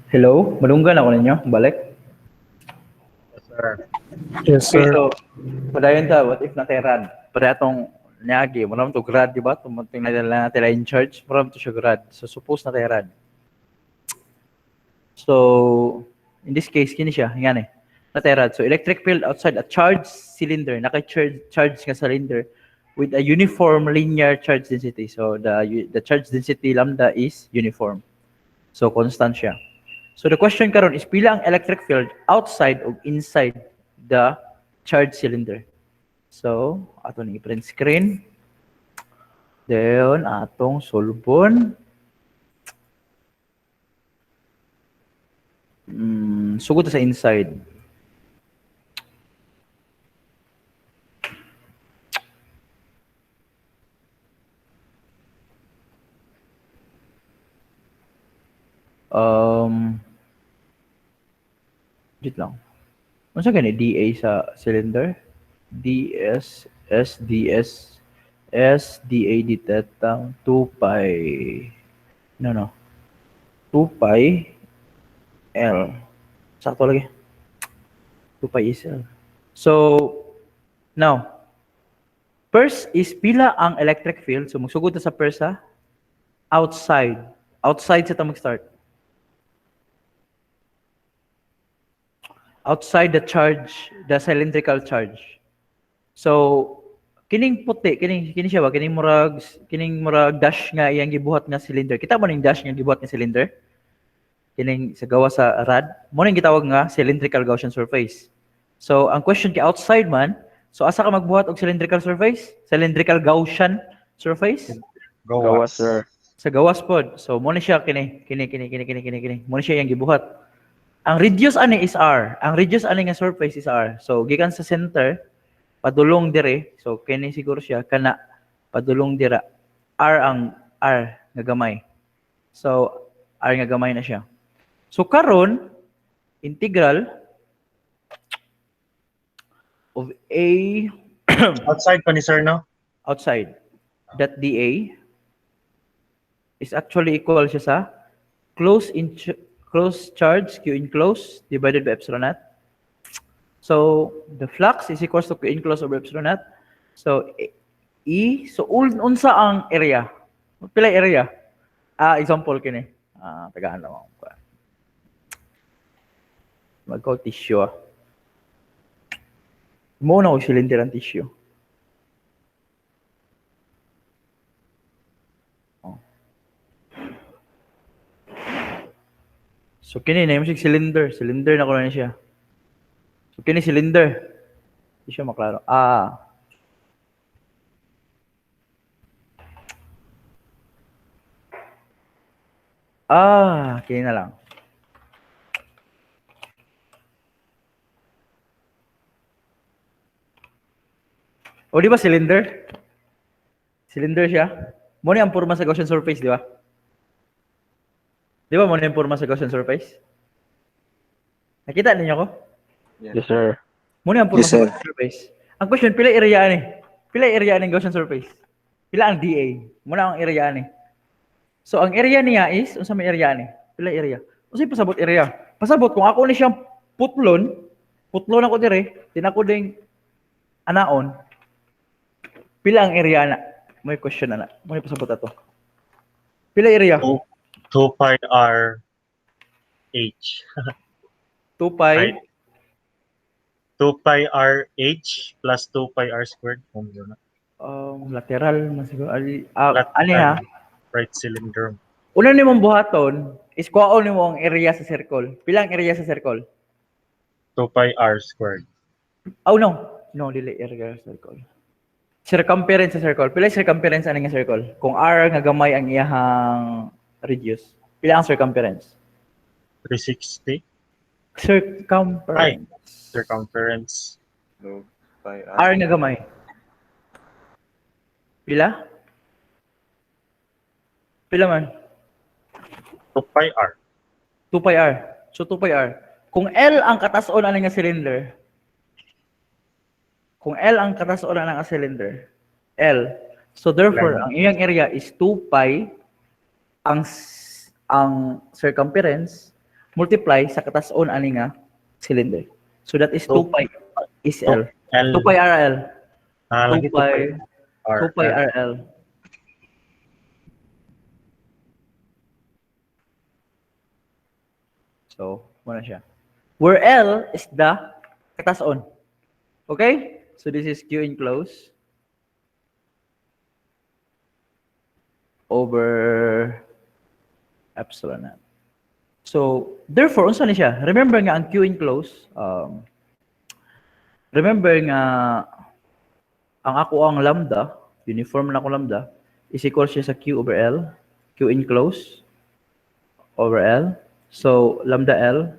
Hello? Malunggan ako ninyo. Balik. Yes, sir. Yes, Okay, sir. so, padayon ta, what if natay rad? Pada atong niagi, maram to grad, di ba? Tumunting na lang natin in charge, maram to siya grad. So, suppose natay rad. So, in this case, kini siya, yan eh. Natay rad. So, electric field outside a charged cylinder, naka-charge nga cylinder with a uniform linear charge density. So, the charge density lambda is uniform. So, constant siya. So, the question karon is, pila ang electric field outside o inside the charged cylinder. So, ato ni print screen. Then, atong solbon. Sugod sa inside. Wait lang. Ano sa gani? DA sa cylinder? DS, SDS, SDA ditetang 2 pi, no, 2 pi L. Sakto lagi. 2 pi is L. So, now, first is pila ang electric field. So, magsugod na sa first ha? Outside. Outside sa ta mag-start. Outside the charge, the cylindrical charge. So, kining puti, kini siya ba? Kining murag dash nga iyang gibuhat nga cylinder. Kita mo ning dash nga gibuhat nga cylinder? Kining sa gawa sa rad. Mo ning gitawag nga cylindrical Gaussian surface. So, ang question kay outside man, so asa ka magbuhat og cylindrical surface? Cylindrical Gaussian surface? Gawas, sir. Sa gawas pod. So, mo ni siya kini. Mo ni siya iyang gibuhat. Ang radius ani is R. Ang radius ani nga surface is R. So, gikan sa center, padulong dire. So, kini siguro siya, kana, padulong dira. R nga gamay. So, R nga gamay na siya. So, karon integral of A Outside pa ni sir, no? outside that dA is actually equal siya sa close charge Q enclosed divided by epsilon naught. So the flux is equals to Q enclosed over epsilon naught. So E, so unsa ang area? Pila area? Example kini. Tagaan lang ako. Magkaw tissue. Mo na og cylinder ang tissue. So kini na yung cylinder. Cylinder na ko na siya. So kini cylinder. Di siya maklaro. Kini na lang. O di ba cylinder? Cylinder siya. Mo ni ang porma sa Gaussian surface, di ba? Di ba mo na yung porma sa Gaussian surface? Nakita ninyo ko? Yes, sir. Muna ang porma sa Gaussian surface. Ang question, pila area ni? Pila area ng Gaussian surface? Pila ang dA? Muna ang area ni. So, ang area niya is, unsa may area ni? Pila area? Unsa yung pasabot area? Pasabot, kung ako ni siyang putlon ako dire, tinako ding anaon, pila ang area na? May question na. May pasabot ato. Pila area? 2 pi r h. 2 pi. Right. 2 pi r h plus 2 pi r squared. Lateral man siguro. Lateral. Ani ha? Right cylinder. Una ni mong buhaton is kuhaon nimo ang area sa circle. Pila ang area sa circle? 2 pi r squared. Oh no. No, dili area sa circle. Circumference sa circle. Pila yung circumference ani nga circle? Kung r nga gamay ang iyahang radius. Pila ang circumference? 360. Circumference. Circumference. R nga gamay. Pila? Pila man? 2 pi r. 2 pi r. So 2 pi r. Kung L ang katason ani nga cylinder, kung L ang katason ani nga cylinder, L. So therefore, ang iyang area is 2 pi ang circumference multiply sa katason ani nga cylinder. So that is 2 pi is L. L. 2 pi RL. Lagi 2 pi 2 pi R. RL. So, muna siya. Where L is the katason. Okay? So this is Q enclosed over epsilon naught. So, therefore, unsa ni siya? Remember nga ang Q enclosed, remember nga ang ako ang lambda, uniform na ako lambda, is equal siya sa Q over L, Q enclosed over L. So, lambda L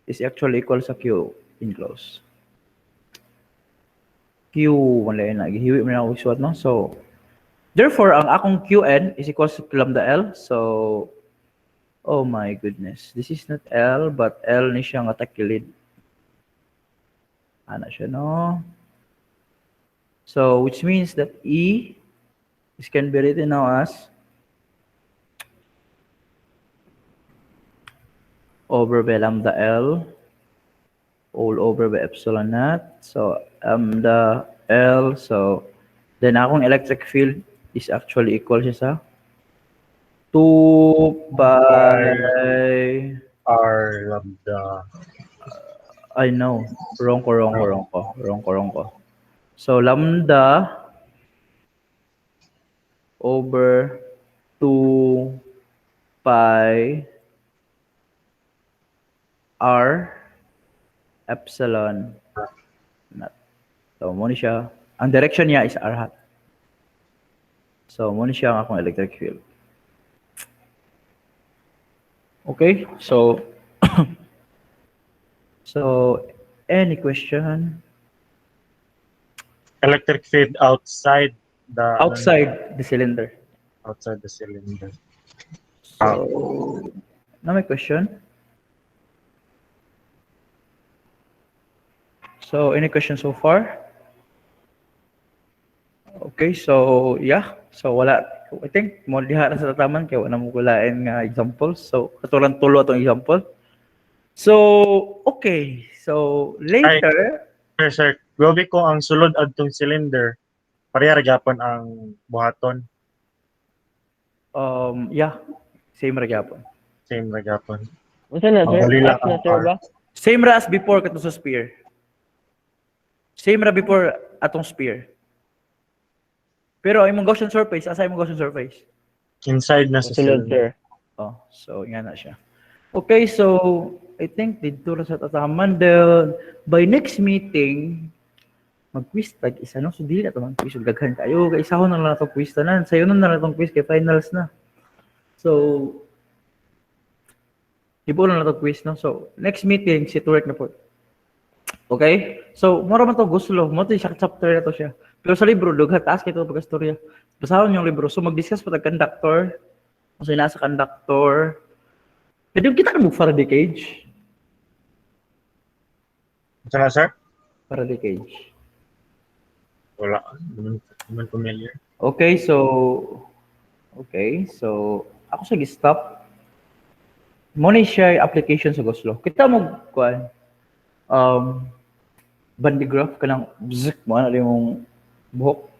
is actually equal sa Q enclosed. Q, wala yun, nagihiwi mo na ako isuot, no? So, therefore, ang akong Qn is equal to lambda L. So, oh my goodness. This is not L, but L ni siya nga takilid. Ano siya, no? So, which means that E is can be written now as over by lambda L all over by epsilon naught. So, lambda L. So, then akong electric field is actually equal siya sa 2 by R lambda. I know. Wrong ko. So, lambda over 2 pi R epsilon naught. So, muna siya. Ang direction niya is R hat. So, muna siya ang akong electric field. Okay? So, so, any question? Electric field outside the Outside the cylinder. outside the cylinder. So, now my question. So, any question so far? Okay, so yeah. So wala, I think mo diha na sa tataman kay wala mo kulain nga examples. So katulang tulo atong example. So okay. So later, Sir, gobi ko ang sulod adtong cylinder. Pareha ra gyapon ang buhaton. yeah, same ra gyapon. Same ra gyapon. Unsa na, sir? Ang balila As na, ang sir, R. ba? Same ra as before katong sa spear. Same ra before atong spear. Pero imong Gaussian surface, asa imong Gaussian surface? Inside na sa Sulod, cylinder. sir. Oh, so nga na siya. Okay, so I think dito ra sa tataman. Then by next meeting, mag-quiz tag isa no, so dili na to mag-quiz ug daghan kayo. Kay isahon na lang to quiz tanan. Sayo na lang tong quiz kay finals na. So ibo na to quiz no. So next meeting sit work na po. Okay? So mura man to guslo, mo to siya chapter na to siya. Pero sa libro dugha taas kay to pagkastorya. Basahon yung libro. So mag-discuss pa tag conductor. Kung nasa conductor. Pwede kita kan Faraday cage. Ito na, sir? Faraday cage. Wala. Naman familiar. Okay, so ako sa stop. Muna siya application sa Goslo. Kita mo kuan Van de Graaff kanang bzik mo ano yung buhok.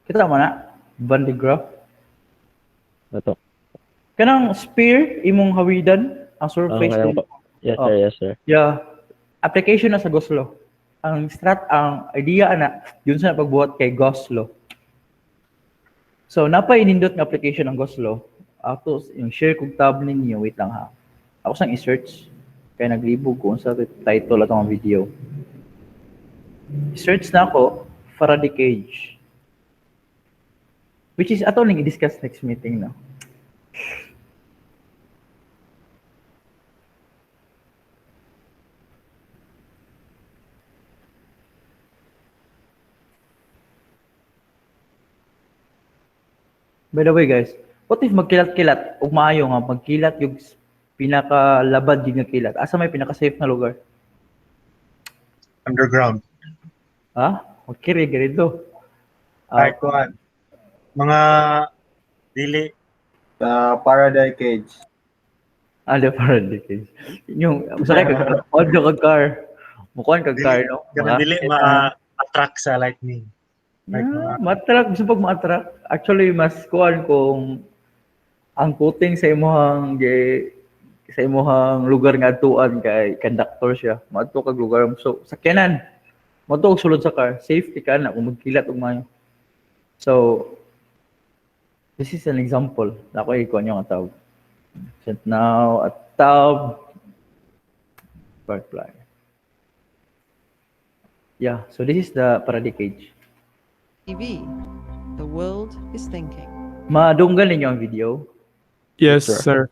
Kita mo na Van de Graaff. Ito. Kanang spear imong hawidan ang surface. kanang din. Yes, Oh. sir. Yes, sir. Yeah. Application na sa Goslo. Ang idea na yun sa pagbuhat kay Goslo. So napainindot nga application ng Goslo. Ako yung share kog tab ninyo, wait lang ha. Ako sang i-search kay naglibog ko sa title atong video. I-search na ako Faraday cage. Which is ato ning i-discuss next meeting no. By the way guys, what if magkilat-kilat ug maayo nga magkilat yung pinakalabad din nga kilat? Asa may pinaka-safe na lugar? Underground. Ha? Magkiri ganito. Ay, kuan. Mga dili Sa Faraday cage. Ada para dikit. Yung sakay ka audio kag car. Mukuan kag car no. Ganun dili ma-attract sa lightning. Like, Matrak gusto pag ma-attract. Actually mas kuan kung ang puting sa imong sa imong lugar nga atuan kay conductor siya. Maadto kag lugar so sakyanan. Maadto og sulod sa car. Safety ka na kung magkilat og mayo. So this is an example. Ako ikuan yung tawag. Set now at tab Sparkfly. Yeah, so this is the Faraday cage. TV. The world is thinking. Madunggan ninyo ang video. Yes, sir.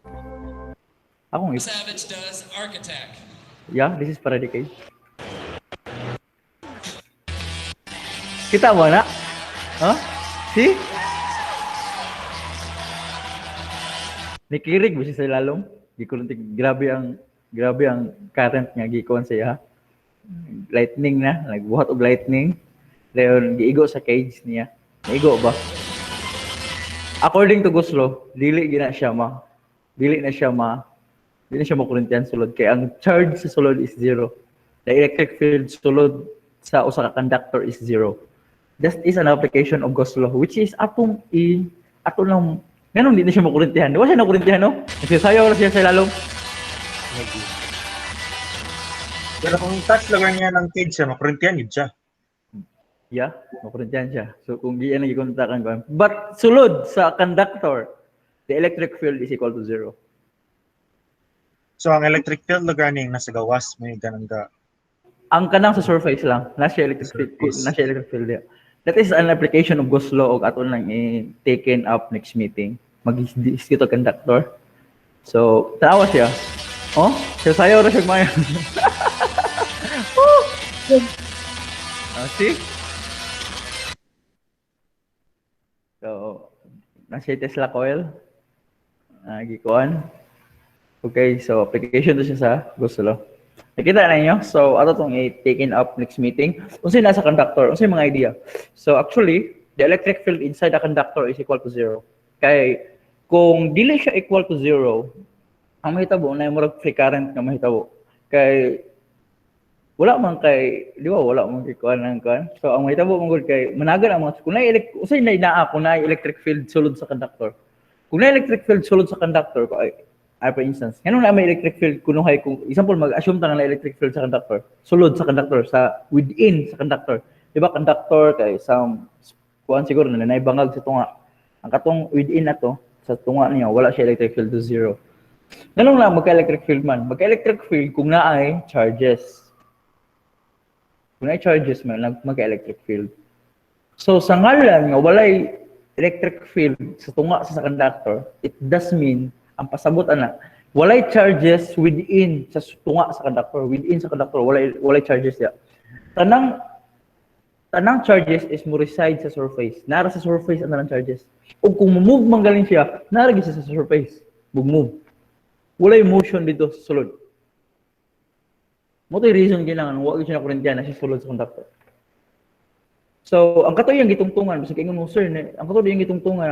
Akong Savage does Architect. Yeah, this is Faraday cage. Kita mo na? Huh? See? Nikirig mo siya sa lalong. Grabe ang current niya gikuan siya. Lightning na, nagbuhat og lightning. Dayon giigo sa cage niya. Naigo ba? According to Goslow, dili na siya makurintihan sulod kay ang charge sa sulod is 0. The electric field sulod sa usa ka conductor is 0. That is an application of Goslow which is atong lang ganun di na siya makurintihan. Di ba siya nakurintihan no? Nagsasayaw na siya sa lalong. Pero kung touch lang niya ng cage siya, makurintihan yun siya. Yeah, makurintihan siya. So kung di yan nagikontakan ko. But sulod sa conductor, the electric field is equal to 0. So ang electric field lugar ning nasa gawas may ganun ka. Ang kanang sa surface lang, nasa electric field dia. That is an application of Gauss law og aton lang taken up next meeting. Mag-dito conductor. So, tanawa siya. Oh, sayaw ra siya mayo. See? So, nasa Tesla coil. Gikuan. Okay, so application to siya sa Gauss law. Nakita na niyo? So, ato itong taken up next meeting. Unsay nasa conductor? Unsay mga idea? So, actually, the electric field inside the conductor is equal to 0. Kay, kung dili siya equal to 0, ang mahitabo, na yung free current na mahitabo. Kay, wala man kay, di ba, wala man kay kuhan ng kuhan. So, ang mahitabo mong kay, managan ang mga, kung na electric field sulod sa conductor. Kung na electric field sulod sa conductor, for instance, ganun na may electric field, kunuhay kung, example, mag-assume ta na electric field sa conductor, sulod sa conductor, within sa conductor. Di ba, conductor, kay some, kuhan siguro, na naibangag sa tunga. Ang katong within na to, sa tunga niya, wala siya electric field to 0. Ganun lang, magka-electric field man. Magka-electric field, kung naay charges. Kung naay charges man, magka-electric field. So, sa ngalan nga, walay electric field sa tunga sa conductor, it does mean, ang pasabot ana walay charges within sa tunga sa conductor, within sa conductor walay charges ya. Tanang charges is mo reside sa surface, nara sa surface ang charges. Ug kung move man galing siya, nara gyud sa surface, move walay motion dito sa sulod. Mo to reason kailangan wa gyud siya na kurentyan na siya sulod sa conductor. So, ang katoy yung gitungtungan, basta kayo mo, sir, ang katoy yung gitungtungan,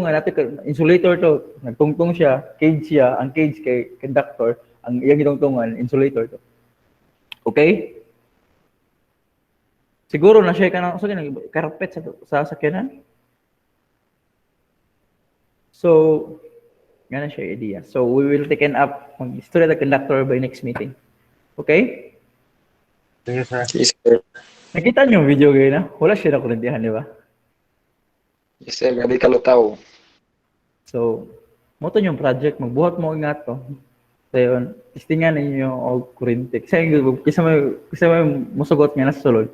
natin insulator to, nagtungtong siya, cage siya, ang cage kay conductor, ang yung gitungtungan, insulator to. Okay? Siguro na siya ka na, karpet sa sakyanan. So, ganun siya idea. So, we will taken up, mag-study the conductor by next meeting. Okay? Yes, sir. Yes, sir. Nakita niyo yung video kayo na? Wala siya na kurintihan, di ba? Yes, sir. Gabi kalutaw. So, mo to yung project, magbuhat mo nga to. So yun, testingan ninyo o kurinti. Kasi may musugot nga nasa sulod.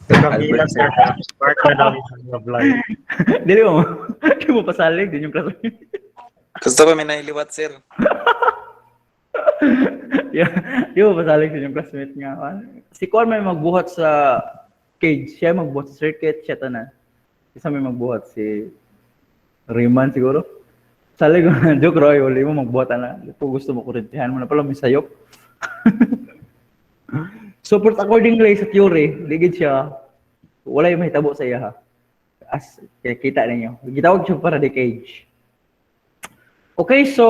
Kagamilan, sir. Part na namin sa vlog. Dili mo pasalig din yung klase. Gusto ko may nailiwat, sir. Di mo pasalig din yung classmate nga. Si Kwan may magbuhat sa cage. Siya magbuhat sa circuit. Siya tanan. Isa may magbuhat si Rayman siguro. Salig ko na, joke Roy, wala mo magbuhat na. Kung gusto mo kurintihan mo na pala may sayop. So, accordingly sa theory, ligid siya, wala yung mahitabo sa iya ha. as kita ninyo. Gitawag siya para decage. Okay, so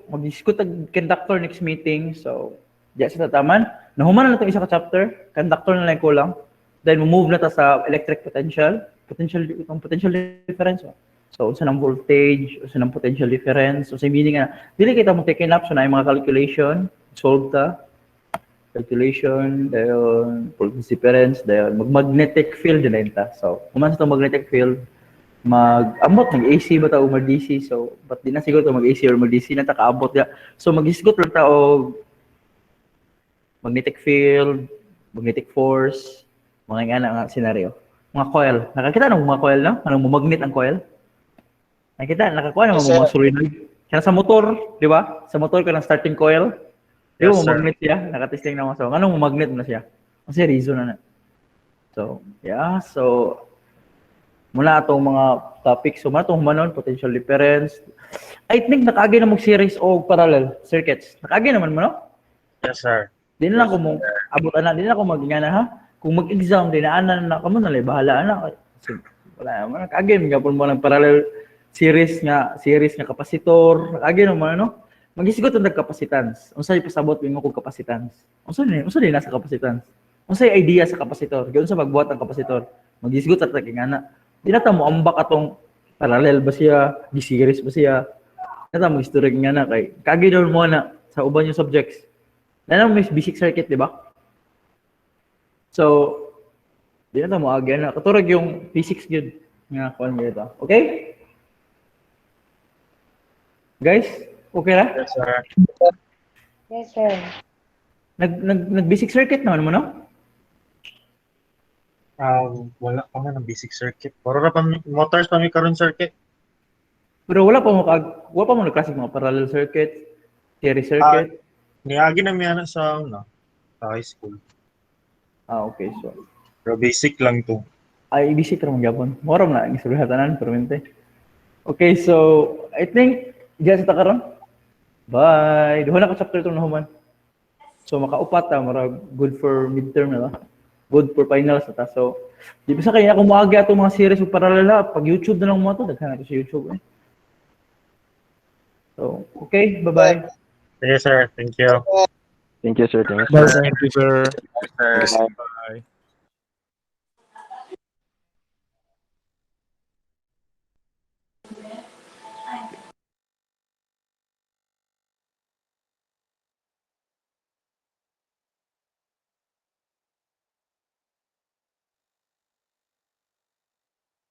mag-discuss ang conductor next meeting. So, diya sa tataman. Nahuman na itong isa ka chapter. Conductor na lang kulang. Then, move na ta sa electric potential. Potential difference. So, unsa ng voltage, unsa ng potential difference. So, sa meaning na, dili kita mo taken up. So, na yung mga calculation. Solve ta. Calculation, dayon voltage difference, dayon magnetic field din ta. So, kuman sa magnetic field, mag-ambot mag-AC ba ta o mag-DC? So, but di na siguro to mag-AC or mag-DC na ta kaabot ya. So, mag-isgot lang ta og magnetic field, magnetic force, mga nga scenario. Mga coil. Nakakita ng mga coil, no? Anong magnet ang coil? Nakita, nakakuha ng mga solenoid. Kaya sa motor, di ba? Sa motor ka ng starting coil. Di ba, magnet siya? Nakatesting naman sa anong magnet na siya? Kasi reason na. So, yeah. So, mula itong mga topics. So, muna itong humanon, potential difference. I think nakaagi na mag-series o parallel circuits. Nakaagi naman mo, no? Yes, sir. Di na lang kung abutan na, di na lang kung mag-ingana, ha? Kung mag-exam, di na na kamo na, bahala na. So, wala naman. Nakaagi, magapon mo ng parallel series nga kapasitor. Nakaagi naman, no? Mag-isigot ang capacitance. Unsa yung pasabot mo kung capacitance? Unsa din nasa capacitance? Unsa yung idea sa kapasitor? Gayon sa magbuhat ang kapasitor. Mag-isigot at ingana. Di na ta mo ambak atong parallel ba siya, di-series ba siya. Di na ta mo history nga na kay kagi daw mo na sa uban yung subjects. Na may basic circuit, di ba? So, di na ta mo agi na. Katurag yung physics yun. Nga, kuhan mo ito. Okay? Guys? Okay na? Yes, sir. Yes, sir. Nag-basic circuit naman mo, no? Wala pa man ng basic circuit. Puro na pa motors pa may karon circuit. Pero wala pa mo nagklasik mga parallel circuit, series circuit. Niagi na miya na sa high school. Okay. So, Pero basic lang to. ay basic ramang gyapon. Mora na ang istorihatanan permente. Okay, so I think diyan sa takaron. Bye. Duha na ka chapter itong nahuman. So, makaupat ta, good for midterm na. Good for finals na ta. So, di ba sa kanya kung maagi atong mga series o paralala, pag YouTube na lang mo ito, daghan natin sa YouTube. So, okay, bye-bye. Yes, sir. Thank you. Thank you, sir. Thank you. Thank you, sir. Yes, sir.